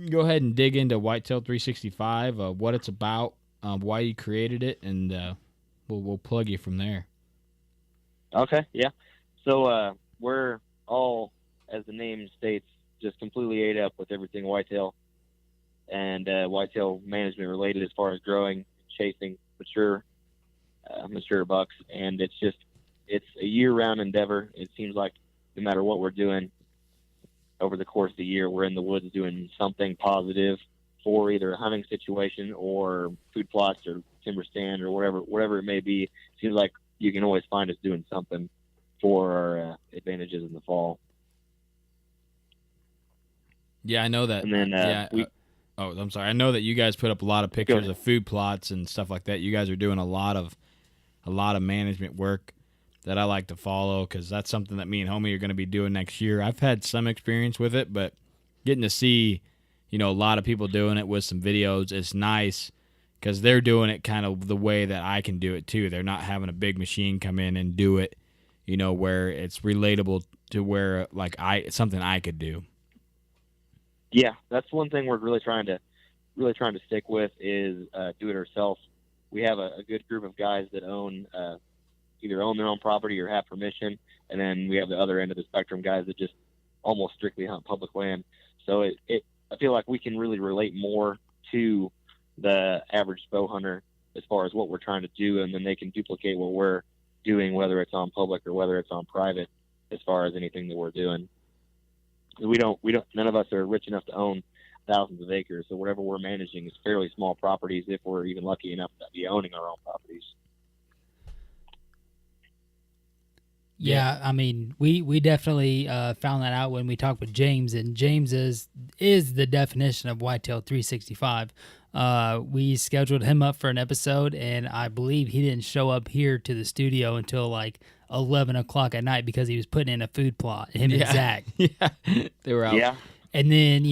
Speaker 1: go ahead and dig into Whitetail 365, what it's about, why you created it, and we'll plug you from there.
Speaker 6: Okay, yeah. So we're all, as the name states, just completely ate up with everything whitetail and whitetail management related as far as growing, chasing mature bucks. And it's a year-round endeavor. It seems like no matter what we're doing over the course of the year, we're in the woods doing something positive for either a hunting situation or food plots or timber stand or whatever it may be. It seems like you can always find us doing something for our advantages in the fall.
Speaker 1: Yeah, I know that.
Speaker 6: And then
Speaker 1: I'm sorry. I know that you guys put up a lot of pictures of food plots and stuff like that. You guys are doing a lot of management work that I like to follow because that's something that me and homie are going to be doing next year. I've had some experience with it, but getting to see, a lot of people doing it with some videos, it's nice because they're doing it kind of the way that I can do it too. They're not having a big machine come in and do it, where it's relatable to where something I could do.
Speaker 6: Yeah, that's one thing we're really trying to stick with is do it ourselves. We have a good group of guys that either own their own property or have permission, and then we have the other end of the spectrum, guys that just almost strictly hunt public land. So I feel like we can really relate more to the average bow hunter as far as what we're trying to do, and then they can duplicate what we're doing, whether it's on public or whether it's on private, as far as anything that we're doing. None of us are rich enough to own thousands of acres, so whatever we're managing is fairly small properties if we're even lucky enough to be owning our own properties.
Speaker 5: Yeah, I mean, we definitely found that out when we talked with James, and James is the definition of Whitetail 365. We scheduled him up for an episode, and I believe he didn't show up here to the studio until like 11 o'clock at night because he was putting in a food plot, him and Zach.
Speaker 1: Yeah, they were out.
Speaker 6: Yeah.
Speaker 5: And then,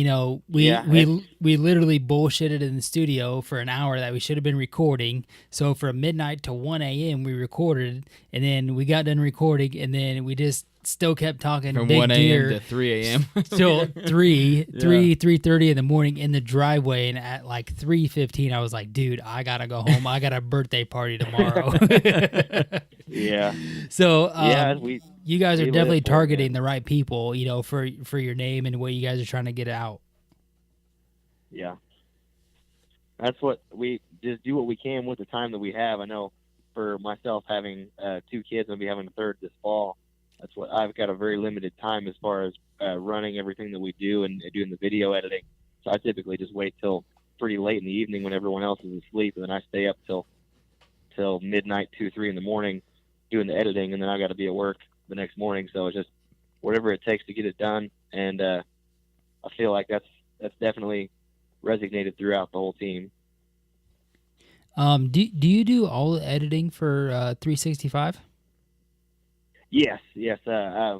Speaker 5: we literally bullshitted in the studio for an hour that we should have been recording. So from midnight to 1 a.m. we recorded, and then we got done recording, and then we just still kept talking
Speaker 1: from
Speaker 5: big
Speaker 1: 1
Speaker 5: deer
Speaker 1: a.m. to 3 a.m.
Speaker 5: till 3:30 in the morning in the driveway. And at like 3:15, I was like, dude, I got to go home. I got a birthday party tomorrow.
Speaker 6: Yeah.
Speaker 5: So you guys are
Speaker 6: we
Speaker 5: definitely
Speaker 6: live for it,
Speaker 5: targeting
Speaker 6: man.
Speaker 5: the right people, for your name and what you guys are trying to get out.
Speaker 6: Yeah. That's what we just do what we can with the time that we have. I know for myself, having 2 kids, I'll be having a third this fall. That's what I've got a very limited time as far as running everything that we do and doing the video editing. So I typically just wait till pretty late in the evening when everyone else is asleep, and then I stay up till midnight, 2, 3 in the morning doing the editing, and then I got to be at work the next morning. So it's just whatever it takes to get it done, and I feel like that's definitely resonated throughout the whole team.
Speaker 5: Do you do all the editing for 365?
Speaker 6: Yes. I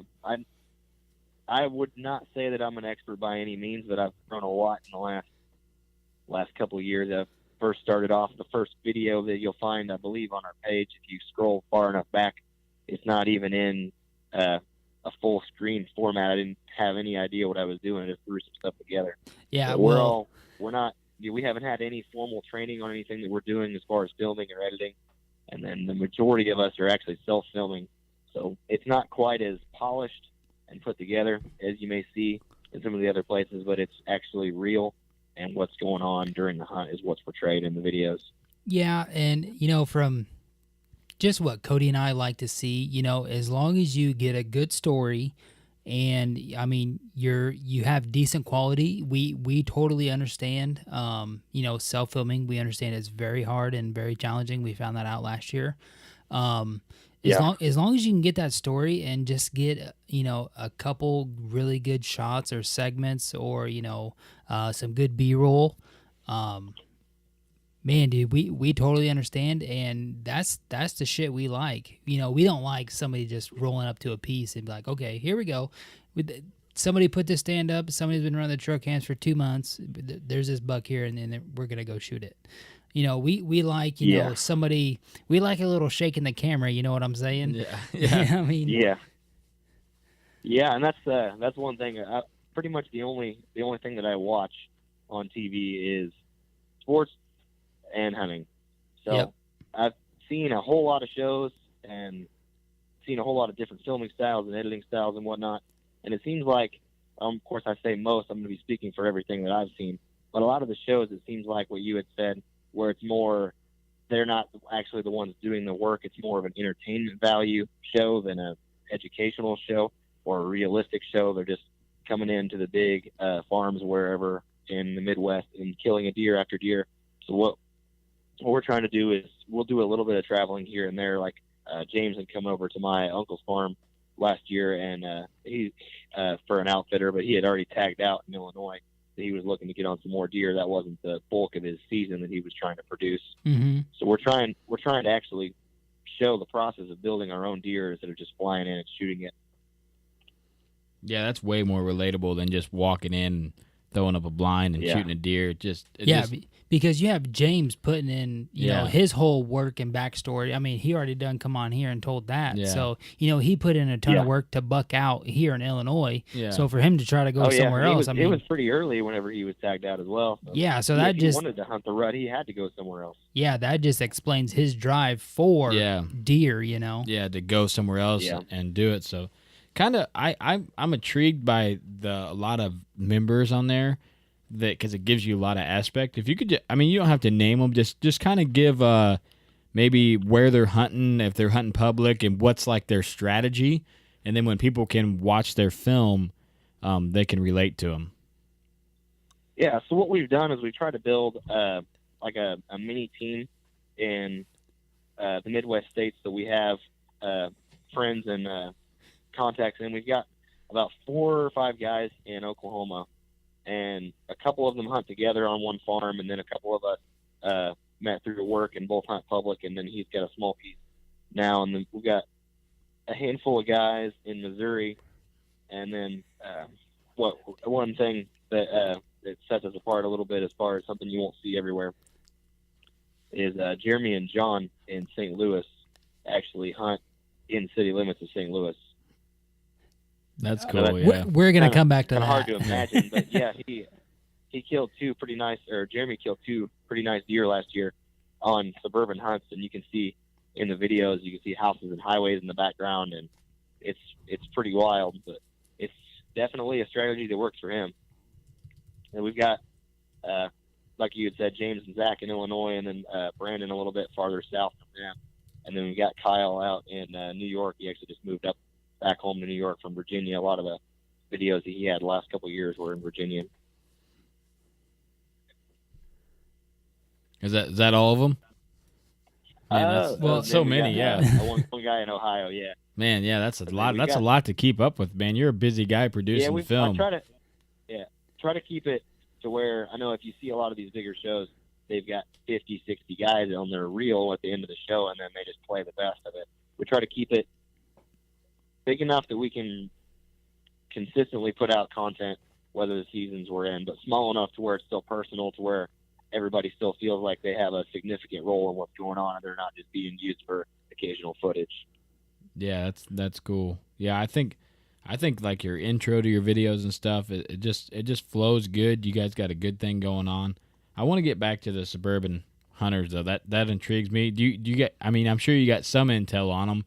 Speaker 6: would not say that I'm an expert by any means, but I've grown a lot in the last couple of years. I first started off, the first video that you'll find, I believe, on our page, if you scroll far enough back, it's not even in a full screen format. I didn't have any idea what I was doing. I just threw some stuff together.
Speaker 5: Yeah,
Speaker 6: so we haven't had any formal training on anything that we're doing as far as filming or editing, and then the majority of us are actually self-filming. So it's not quite as polished and put together as you may see in some of the other places, but it's actually real, and what's going on during the hunt is what's portrayed in the videos.
Speaker 5: Yeah, and from just what Cody and I like to see, as long as you get a good story, and I mean you have decent quality, we totally understand. Self-filming, we understand it's very hard and very challenging. We found that out last year. As long as you can get that story and just get a couple really good shots or segments or some good B-roll, man, dude, we totally understand, and that's the shit we like. We don't like somebody just rolling up to a piece and be like, okay, here we go. Somebody put this stand up. Somebody's been running the truck cams for 2 months. There's this buck here, and then we're gonna go shoot it. We like somebody. We like a little shake in the camera. You know what I'm saying?
Speaker 1: Yeah.
Speaker 5: I mean,
Speaker 6: yeah, and that's one thing. Pretty much the only thing that I watch on TV is sports and hunting. So
Speaker 5: Yep.
Speaker 6: I've seen a whole lot of shows and seen a whole lot of different filming styles and editing styles and whatnot. And it seems like, of course, I say most. I'm going to be speaking for everything that I've seen. But a lot of the shows, it seems like what you had said, where it's more, they're not actually the ones doing the work. It's more of an entertainment value show than a educational show or a realistic show. They're just coming into the big farms wherever in the Midwest and killing a deer after deer. So what we're trying to do is we'll do a little bit of traveling here and there. Like James had come over to my uncle's farm last year, and he for an outfitter, but he had already tagged out in Illinois. So he was looking to get on some more deer. That wasn't the bulk of his season that he was trying to produce.
Speaker 5: Mm-hmm.
Speaker 6: So we're trying to actually show the process of building our own deer instead of just flying in and shooting it.
Speaker 1: Yeah, that's way more relatable than just walking in and throwing up a blind and shooting a deer.
Speaker 5: Because you have James putting in,
Speaker 1: Yeah.
Speaker 5: his whole work and backstory. I mean, he already done come on here and told that.
Speaker 1: Yeah.
Speaker 5: So, he put in a ton of work to buck out here in Illinois.
Speaker 1: Yeah.
Speaker 5: So for him to try to go somewhere else,
Speaker 6: it was pretty early whenever he was tagged out as well. So
Speaker 5: so
Speaker 6: if
Speaker 5: that
Speaker 6: he
Speaker 5: just
Speaker 6: wanted to hunt the rut, he had to go somewhere else.
Speaker 5: that just explains his drive for deer.
Speaker 1: Yeah, to go somewhere else and do it. So kind of I'm intrigued by a lot of members on there, that because it gives you a lot of aspect. If you could you don't have to name them, just kind of give maybe where they're hunting, if they're hunting public, and what's like their strategy, and then when people can watch their film, they can relate to them.
Speaker 6: Yeah, so what we've done is we try to build like a mini team in the Midwest states that we have friends and contacts in. We've got about 4 or 5 guys in Oklahoma, and a couple of them hunt together on one farm, and then a couple of us met through work and both hunt public, and then he's got a small piece now, and then we've got a handful of guys in Missouri, and then one thing that sets us apart a little bit as far as something you won't see everywhere is Jeremy and John in St. Louis actually hunt in city limits of St. Louis.
Speaker 1: That's cool. Yeah,
Speaker 5: we're gonna come back to that.
Speaker 6: Hard to imagine, but yeah, he killed 2 pretty nice, or Jeremy killed 2 pretty nice deer last year on suburban hunts, and you can see in the videos, you can see houses and highways in the background, and it's pretty wild, but it's definitely a strategy that works for him. And we've got, like you had said, James and Zach in Illinois, and then Brandon a little bit farther south from them, and then we've got Kyle out in New York. He actually just moved up back home to New York from Virginia. A lot of the videos that he had the last couple of years were in Virginia.
Speaker 1: Is that all of them? Man, that's so many.
Speaker 6: One guy in Ohio. Yeah.
Speaker 1: Man, yeah, that's a lot. That's a lot to keep up with, man. You're a busy guy producing film.
Speaker 6: I try to keep it to where, I know if you see a lot of these bigger shows, they've got 50, 60 guys on their reel at the end of the show, and then they just play the best of it. We try to keep it big enough that we can consistently put out content, whether the seasons we're in, but small enough to where it's still personal, to where everybody still feels like they have a significant role in what's going on, and they're not just being used for occasional footage.
Speaker 1: Yeah, that's cool. Yeah, I think like your intro to your videos and stuff, it just flows good. You guys got a good thing going on. I want to get back to the suburban hunters though. That intrigues me. Do you get? I mean, I'm sure you got some intel on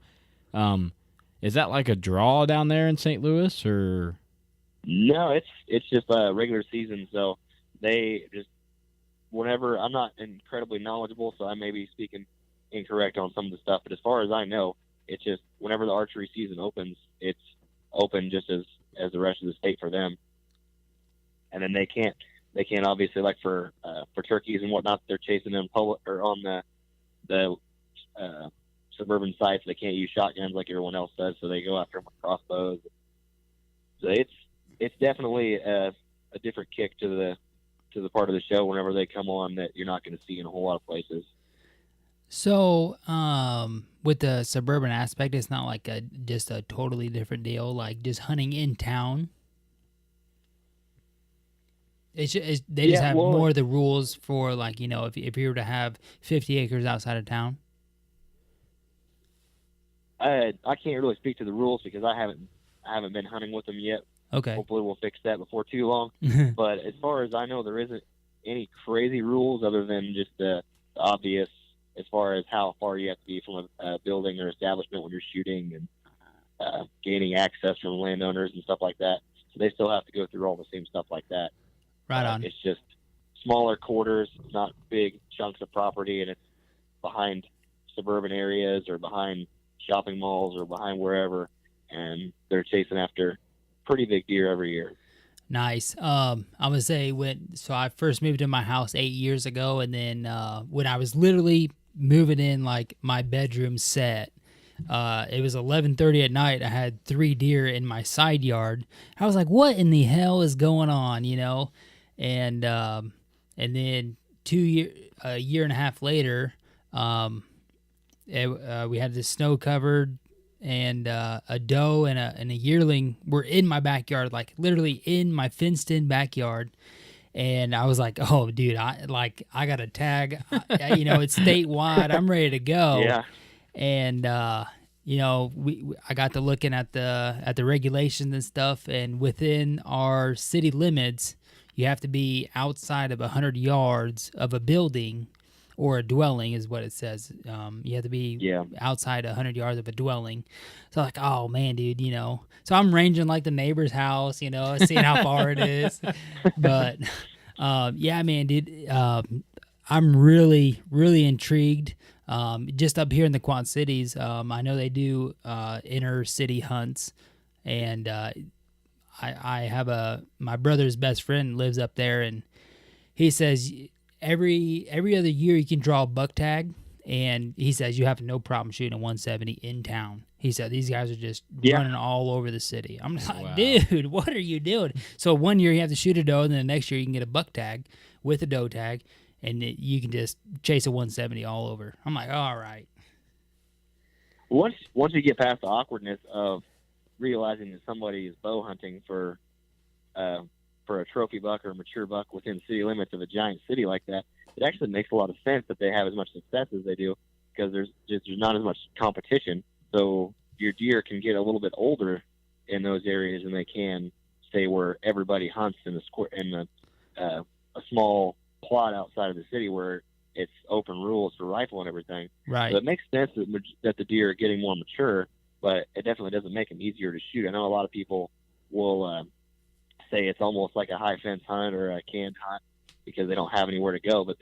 Speaker 1: them. Is that like a draw down there in St. Louis, or?
Speaker 6: No, it's just a regular season. So they just, whenever, I'm not incredibly knowledgeable, so I may be speaking incorrect on some of the stuff. But as far as I know, it's just whenever the archery season opens, it's open just as the rest of the state for them. And then they can't obviously, like for turkeys and whatnot, they're chasing them public or on the suburban sites. They can't use shotguns like everyone else does, so they go after them with crossbows. So it's definitely a different kick to the part of the show whenever they come on that you're not going to see in a whole lot of places.
Speaker 5: So, with the suburban aspect, it's not like just a totally different deal, like just hunting in town. They just have more of the rules for, like, you know, if you were to have 50 acres outside of town.
Speaker 6: I can't really speak to the rules because I haven't been hunting with them yet.
Speaker 5: Okay.
Speaker 6: Hopefully we'll fix that before too long. But as far as I know, there isn't any crazy rules other than just the obvious as far as how far you have to be from a building or establishment when you're shooting and gaining access from landowners and stuff like that. So they still have to go through all the same stuff like that.
Speaker 5: Right on.
Speaker 6: It's just smaller quarters, not big chunks of property, and it's behind suburban areas or behind shopping malls or behind wherever, and they're chasing after pretty big deer every year.
Speaker 5: Nice. I would say so I first moved to my house 8 years ago, and then when I was literally moving in, like, my bedroom set, it was 11:30 at night. I had 3 deer in my side yard. I was like, "What in the hell is going on?" You know, and then a year and a half later, we had this snow covered, and a doe and a yearling were in my backyard, like literally in my fenced-in backyard. And I was like, "Oh, dude, I got a tag. You know, it's statewide. I'm ready to go."
Speaker 6: Yeah.
Speaker 5: And you know, I got to looking at the regulations and stuff, and within our city limits, you have to be outside of 100 yards of a building or a dwelling, is what it says. You have to be outside 100 yards of a dwelling. So, like, oh man, dude, you know. So I'm ranging like the neighbor's house, you know, seeing how far it is. But yeah, man, dude, I'm really, really intrigued. Just up here in the Quad Cities, I know they do inner city hunts, and I have my brother's best friend lives up there, and he says every other year you can draw a buck tag, and he says you have no problem shooting a 170 in town. He said these guys are just running all over the city. I'm just like, dude, what are you doing? So one year you have to shoot a doe, and then the next year you can get a buck tag with a doe tag, and you can just chase a 170 all over. I'm like, all right.
Speaker 6: Once you get past the awkwardness of realizing that somebody is bow hunting for a trophy buck or a mature buck within city limits of a giant city like that, it actually makes a lot of sense that they have as much success as they do, because there's not as much competition. So your deer can get a little bit older in those areas than they can, say, where everybody hunts in a small plot outside of the city where it's open rules for rifle and everything.
Speaker 5: Right.
Speaker 6: So it makes sense that the deer are getting more mature, but it definitely doesn't make them easier to shoot. I know a lot of people will say it's almost like a high fence hunt or a canned hunt because they don't have anywhere to go, but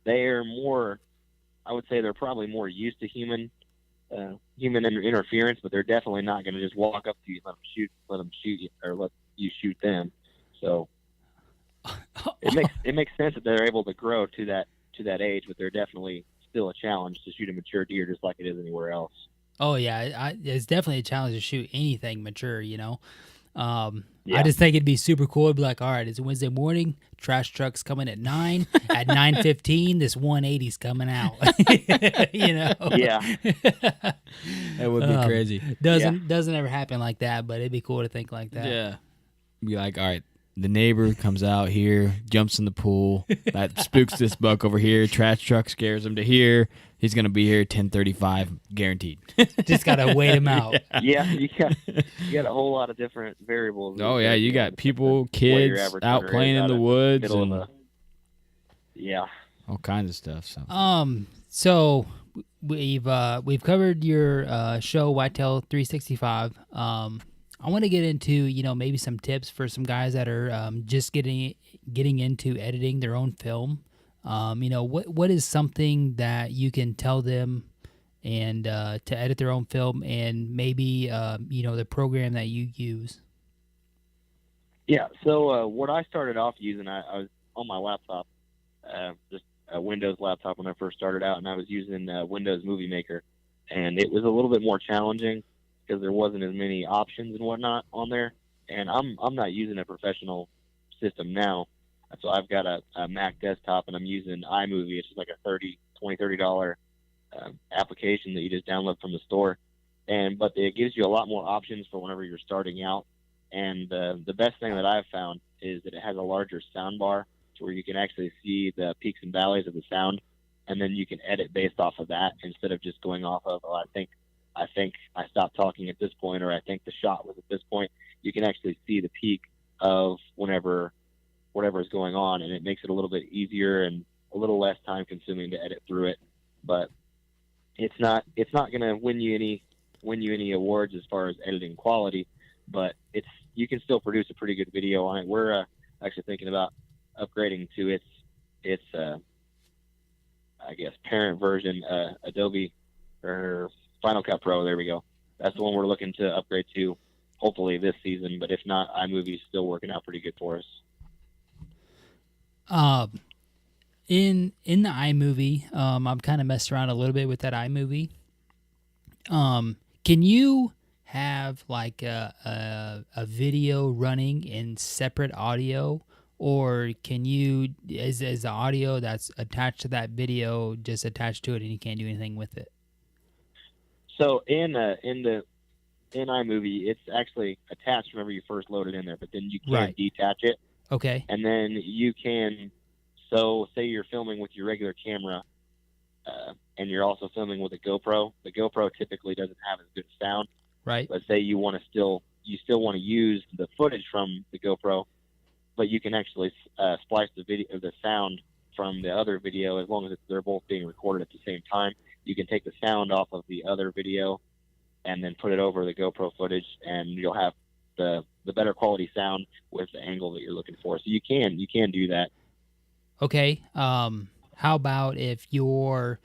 Speaker 6: they're more, I would say they're probably more used to human interference, but they're definitely not going to just walk up to you and let them shoot you or let you shoot them. So it makes sense that they're able to grow to that age, but they're definitely still a challenge to shoot a mature deer just like it is anywhere else.
Speaker 5: Oh yeah, it's definitely a challenge to shoot anything mature, you know. I just think it'd be super cool. It'd be like, all right, it's Wednesday morning, trash truck's coming at 9. At 9:15, this 180's coming out. You know?
Speaker 6: Yeah.
Speaker 1: That would be crazy.
Speaker 5: Doesn't ever happen like that, but it'd be cool to think like that.
Speaker 1: Yeah. Be like, all right, the neighbor comes out here, jumps in the pool. That spooks this buck over here. Trash truck scares him to here. He's going to be here 10:35, guaranteed.
Speaker 5: Just got to wait him out.
Speaker 6: Yeah, you got a whole lot of different variables.
Speaker 1: Oh, yeah, you got people, kids out playing in the woods. And all kinds of stuff.
Speaker 5: So we've covered your show, Whitetail 365. I want to get into, you know, maybe some tips for some guys that are just getting into editing their own film. You know, what is something that you can tell them and to edit their own film, and maybe you know, the program that you use?
Speaker 6: Yeah. So what I started off using, I was on my laptop, just a Windows laptop when I first started out, and I was using Windows Movie Maker. and it was a little bit more challenging because there wasn't as many options and whatnot on there. And I'm not using a professional system now, so I've got a Mac desktop, and I'm using iMovie. It's just like a $30 application that you just download from the store, but it gives you a lot more options for whenever you're starting out. And the best thing that I've found is that it has a larger sound bar to where you can actually see the peaks and valleys of the sound, and then you can edit based off of that instead of just going off of, I think I stopped talking at this point, or I think the shot was at this point. You can actually see the peak of whatever is going on, and it makes it a little bit easier and a little less time consuming to edit through it. But it's not going to win you any awards as far as editing quality, but you can still produce a pretty good video on it. We're actually thinking about upgrading to its I guess parent version, Adobe or Final Cut Pro. There we go. That's the one we're looking to upgrade to, hopefully this season. But if not, iMovie's still working out pretty good for us.
Speaker 5: In the iMovie, I've kind of messed around a little bit with that iMovie. Can you have like a video running in separate audio, or can you is the audio that's attached to that video just attached to it and you can't do anything with it?
Speaker 6: So in iMovie, it's actually attached whenever you first load it in there, but then you can detach it.
Speaker 5: Okay.
Speaker 6: And then you can, so say you're filming with your regular camera, and you're also filming with a GoPro. The GoPro typically doesn't have as good sound.
Speaker 5: Right.
Speaker 6: But say you still want to use the footage from the GoPro, but you can actually splice the sound from the other video as long as they're both being recorded at the same time. You can take the sound off of the other video and then put it over the GoPro footage, and you'll have the better quality sound with the angle that you're looking for. So you can do that.
Speaker 5: Okay. How about if you're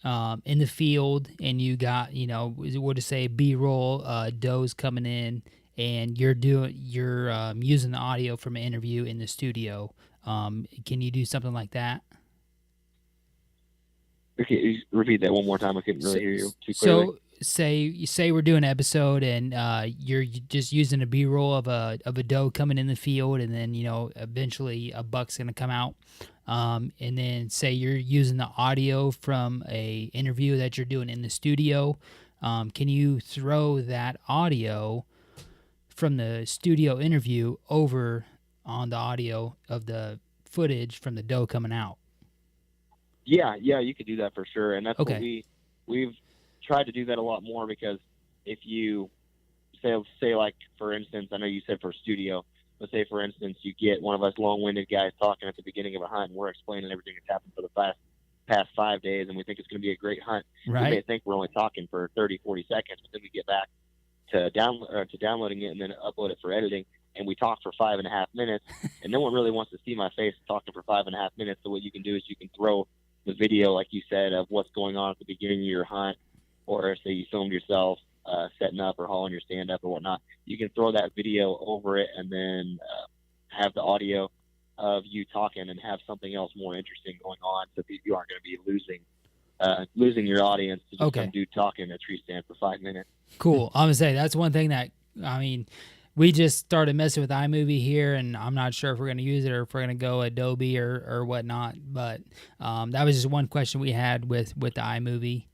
Speaker 5: in the field and you got, we'll just say B-roll, does coming in, and you're using the audio from an interview in the studio. Can you do something like that?
Speaker 6: Okay, repeat that one more time. I couldn't really hear you too clearly.
Speaker 5: So say we're doing an episode and you're just using a B-roll of a doe coming in the field, and then eventually a buck's gonna come out, and then say you're using the audio from a interview that you're doing in the studio. Can you throw that audio from the studio interview over on the audio of the footage from the doe coming out?
Speaker 6: Yeah, you could do that for sure, and that's
Speaker 5: okay.
Speaker 6: What we've tried to do that a lot more, because if you say like, for instance, I know you said for studio, but say for instance you get one of us long-winded guys talking at the beginning of a hunt, and we're explaining everything that's happened for the past 5 days, and we think it's going to be a great hunt.
Speaker 5: Right.
Speaker 6: We may think we're only talking for 30-40 seconds, but then we get back to downloading it and then upload it for editing, and we talk for 5.5 minutes, and no one really wants to see my face talking for 5.5 minutes. So what you can do is you can throw the video, like you said, of what's going on at the beginning of your hunt, or say you filmed yourself setting up or hauling your stand up or whatnot. You can throw that video over it, and then have the audio of you talking, and have something else more interesting going on, so you aren't going to be losing your audience to just some dude talking in a tree stand for 5 minutes.
Speaker 5: Cool. I'm gonna say that's one thing that, we just started messing with iMovie here, and I'm not sure if we're going to use it or if we're going to go Adobe or whatnot. But that was just one question we had with the iMovie.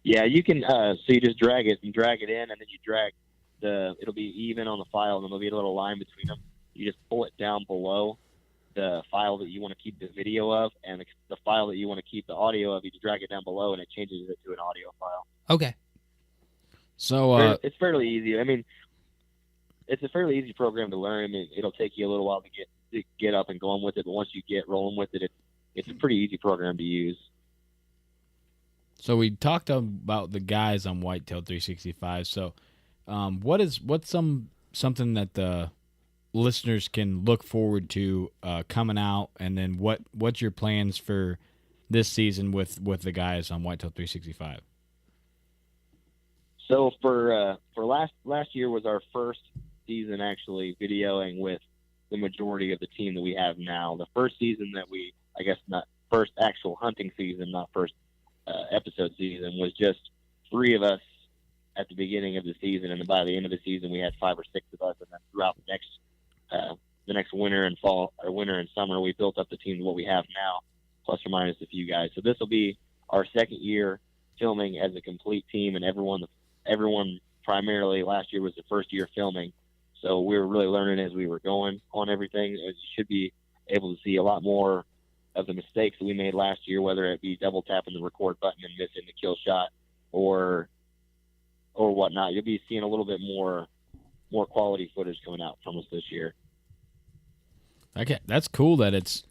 Speaker 6: Yeah, you can. So you just drag it in, and then you drag it'll be even on the file, and there'll be a little line between them. You just pull it down below the file that you want to keep the video of, and the file that you want to keep the audio of. You just drag it down below, and it changes it to an audio file.
Speaker 5: Okay.
Speaker 1: So
Speaker 6: it's fairly easy. I mean, it's a fairly easy program to learn. I mean, it'll take you a little while to get up and going with it, but once you get rolling with it, it's a pretty easy program to use.
Speaker 1: So we talked about the guys on Whitetail 365. So what's something that the listeners can look forward to coming out, and then what's your plans for this season with the guys on Whitetail 365?
Speaker 6: So for last year was our first season actually videoing with the majority of the team that we have now. The first season that not first actual hunting season, not first episode season was just 3 of us at the beginning of the season, and then by the end of the season we had 5 or 6 of us, and then throughout the next winter and fall, or winter and summer, we built up the team to what we have now, plus or minus a few guys. So this will be our second year filming as a complete team, and everyone primarily last year was the first year filming. So we were really learning as we were going on everything. You should be able to see a lot more of the mistakes that we made last year, whether it be double tapping the record button and missing the kill shot or whatnot. You'll be seeing a little bit more quality footage coming out from us this year.
Speaker 1: Okay, that's cool that it's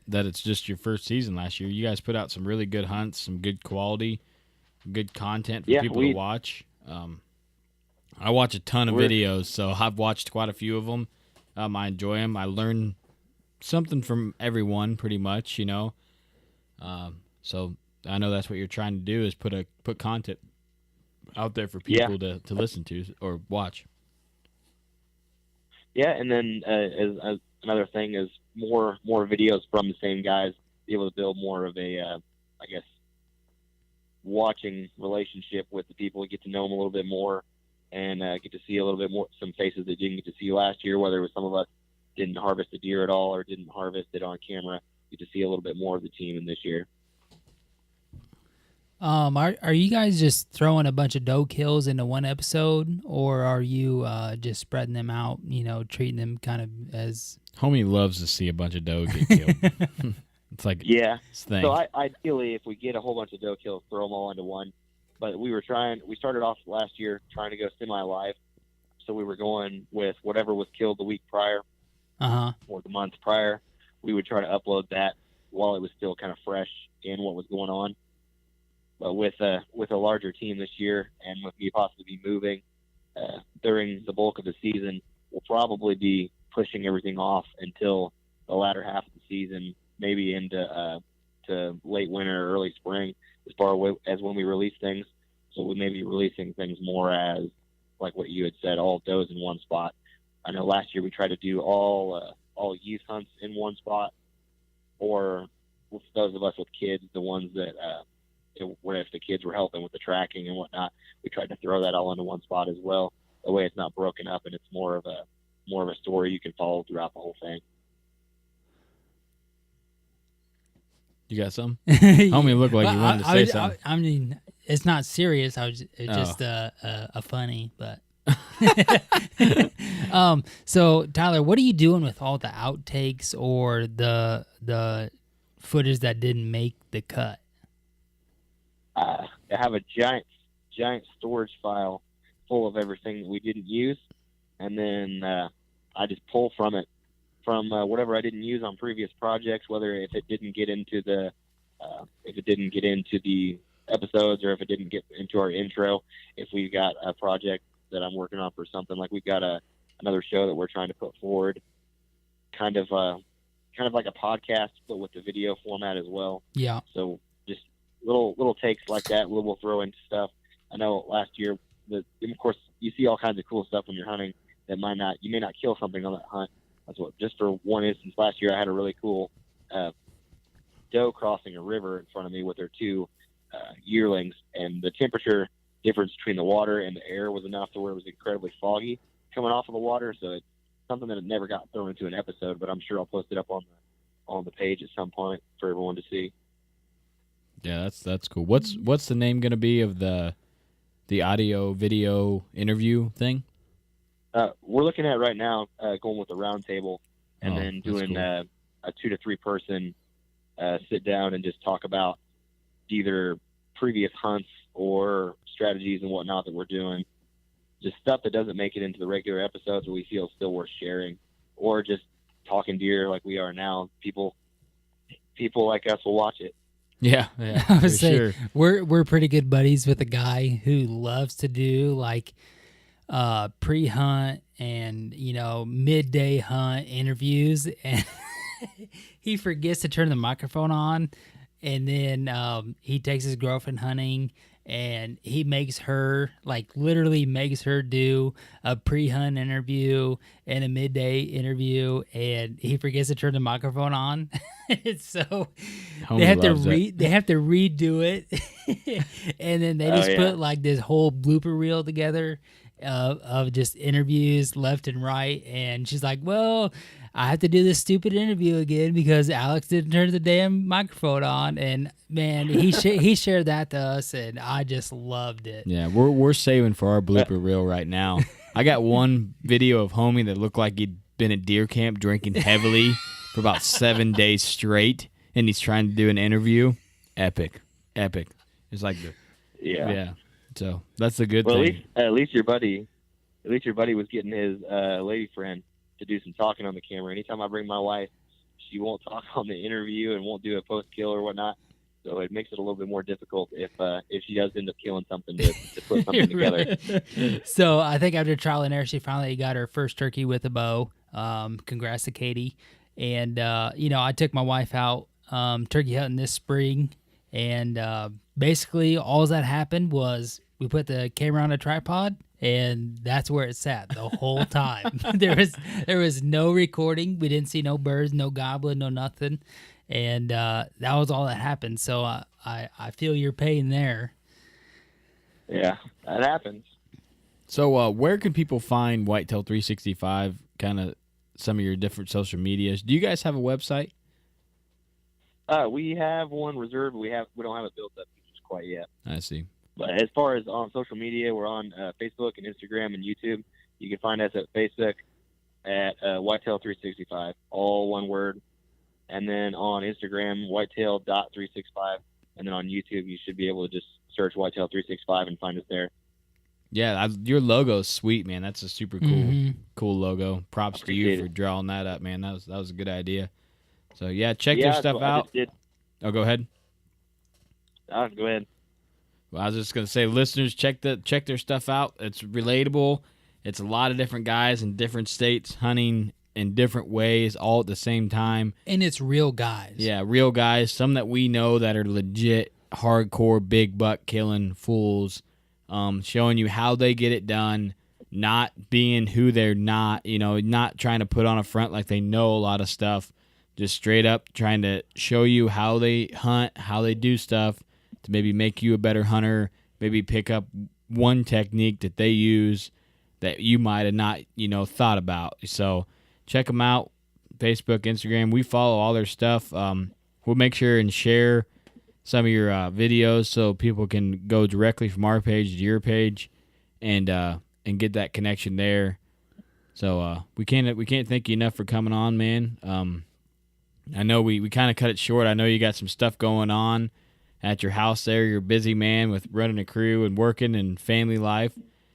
Speaker 1: just your first season last year. You guys put out some really good hunts, some good quality, good content for people to watch. I watch a ton of videos, so I've watched quite a few of them. I enjoy them. I learn something from everyone, pretty much, you know. So I know that's what you're trying to do, is put content out there for people to listen to or watch.
Speaker 6: Yeah, and then as another thing is more videos from the same guys, be able to build more of a, I guess, watching relationship with the people, get to know them a little bit more, and get to see a little bit more, some faces that didn't get to see last year, whether it was some of us didn't harvest a deer at all or didn't harvest it on camera, get to see a little bit more of the team in this year.
Speaker 5: Are you guys just throwing a bunch of doe kills into one episode, or are you just spreading them out, you know, treating them kind of as...
Speaker 1: Homie loves to see a bunch of doe get killed. It's like his thing.
Speaker 6: So ideally, if we get a whole bunch of doe kills, throw them all into one. But we started off last year trying to go semi-live. So we were going with whatever was killed the week prior or the month prior. We would try to upload that while it was still kind of fresh in what was going on. But with a larger team this year, and with me possibly be moving during the bulk of the season, we'll probably be pushing everything off until the latter half of the season, maybe into to late winter or early spring, as far as when we release things. So we may be releasing things more as, like what you had said, all does in one spot. I know last year we tried to do all youth hunts in one spot, or with those of us with kids, the ones that where if the kids were helping with the tracking and whatnot, we tried to throw that all into one spot as well. That way it's not broken up and it's more of a story you can follow throughout the whole thing.
Speaker 1: You got some? Homie looked like you wanted to say something.
Speaker 5: I mean, it's not serious. It's just a funny, but. So Tyler, what are you doing with all the outtakes or the footage that didn't make the cut?
Speaker 6: I have a giant storage file full of everything that we didn't use, and then I just pull from whatever I didn't use on previous projects, whether if it didn't get into the episodes, or if it didn't get into our intro. If we've got a project that I'm working on for something, like we've got another show that we're trying to put forward, kind of like a podcast, but with the video format as well.
Speaker 5: Yeah.
Speaker 6: So just little takes like that, we'll throw into stuff. I know last year, of course, you see all kinds of cool stuff when you're hunting that you may not kill something on that hunt. That's what, just for one instance, last year I had a really cool doe crossing a river in front of me with her 2 yearlings, and the temperature difference between the water and the air was enough to where it was incredibly foggy coming off of the water. So it's something that never got thrown into an episode, but I'm sure I'll post it up on the page at some point for everyone to see.
Speaker 1: Yeah, that's cool. What's the name going to be of the audio video interview thing?
Speaker 6: We're looking at right now going with a round table, and then doing
Speaker 1: cool.
Speaker 6: A 2 to 3 person sit down and just talk about either previous hunts or strategies and whatnot that we're doing. Just stuff that doesn't make it into the regular episodes, but we feel still worth sharing, or just talking deer like we are now. People like us will watch it.
Speaker 1: Yeah,
Speaker 5: I would say
Speaker 1: sure.
Speaker 5: we're pretty good buddies with a guy who loves to do like pre-hunt and midday hunt interviews, and he forgets to turn the microphone on, and then he takes his girlfriend hunting, and he makes her, like, literally makes her do a pre-hunt interview and a midday interview, and he forgets to turn the microphone on. So
Speaker 1: Homie
Speaker 5: they have to
Speaker 1: loves it.
Speaker 5: they have to redo it, and then they just put like this whole blooper reel together of just interviews left and right. And she's like, "Well, I have to do this stupid interview again because Alex didn't turn the damn microphone on." And man, he shared that to us, and I just loved it.
Speaker 1: Yeah, we're saving for our blooper reel right now. I got one video of homie that looked like he'd been at deer camp drinking heavily for about 7 days straight, and he's trying to do an interview. Epic. It's like yeah. So that's a good thing.
Speaker 6: At least your buddy was getting his lady friend to do some talking on the camera. Anytime I bring my wife, she won't talk on the interview and won't do a post kill or whatnot. So it makes it a little bit more difficult if she does end up killing something to put something together.
Speaker 5: So I think after trial and error, she finally got her first turkey with a bow. Congrats to Katie. And I took my wife out turkey hunting this spring, and basically all that happened was we put the camera on a tripod, and that's where it sat the whole time. there was no recording. We didn't see no birds, no goblin, no nothing, and that was all that happened. So I feel your pain there.
Speaker 6: Yeah, that happens.
Speaker 1: So where can people find Whitetail 365? Kind of some of your different social medias. Do you guys have a website?
Speaker 6: We have one reserved. We don't have it built up just quite yet.
Speaker 1: I see.
Speaker 6: But as far as on social media, we're on Facebook and Instagram and YouTube. You can find us at Facebook at Whitetail 365, all one word. And then on Instagram, whitetail.365. And then on YouTube, you should be able to just search Whitetail 365 and find us there.
Speaker 1: Yeah, your logo's sweet, man. That's a super cool logo. Props to you for drawing that up, man. That was a good idea. So yeah, check their stuff out. Oh, go ahead.
Speaker 6: Go ahead.
Speaker 1: Well, I was just gonna say, listeners, check their stuff out. It's relatable. It's a lot of different guys in different states hunting in different ways, all at the same time.
Speaker 5: And it's real guys.
Speaker 1: Yeah, real guys. Some that we know that are legit, hardcore, big buck killing fools. Showing you how they get it done, not being who they're not. Not trying to put on a front like they know a lot of stuff. Just straight up trying to show you how they hunt, how they do stuff to maybe make you a better hunter, maybe pick up one technique that they use that you might have not, thought about. So check them out, Facebook, Instagram. We follow all their stuff. We'll make sure and share some of your videos so people can go directly from our page to your page and get that connection there. So we can't thank you enough for coming on, man. I know we kind of cut it short. I know you got some stuff going on at your house there. You're a busy man with running a crew and working and family life.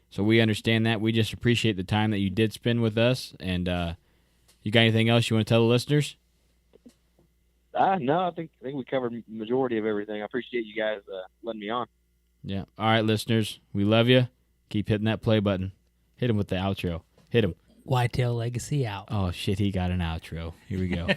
Speaker 1: So we understand that. We just appreciate the time that you did spend with us. And you got anything else you want to tell the listeners?
Speaker 6: No, I think we covered the majority of everything. I appreciate you guys letting me on.
Speaker 1: Yeah. All right, listeners. We love you. Keep hitting that play button. Hit him with the outro. Hit him.
Speaker 5: Whitetail Legacy out.
Speaker 1: Oh, shit. He got an outro. Here we go.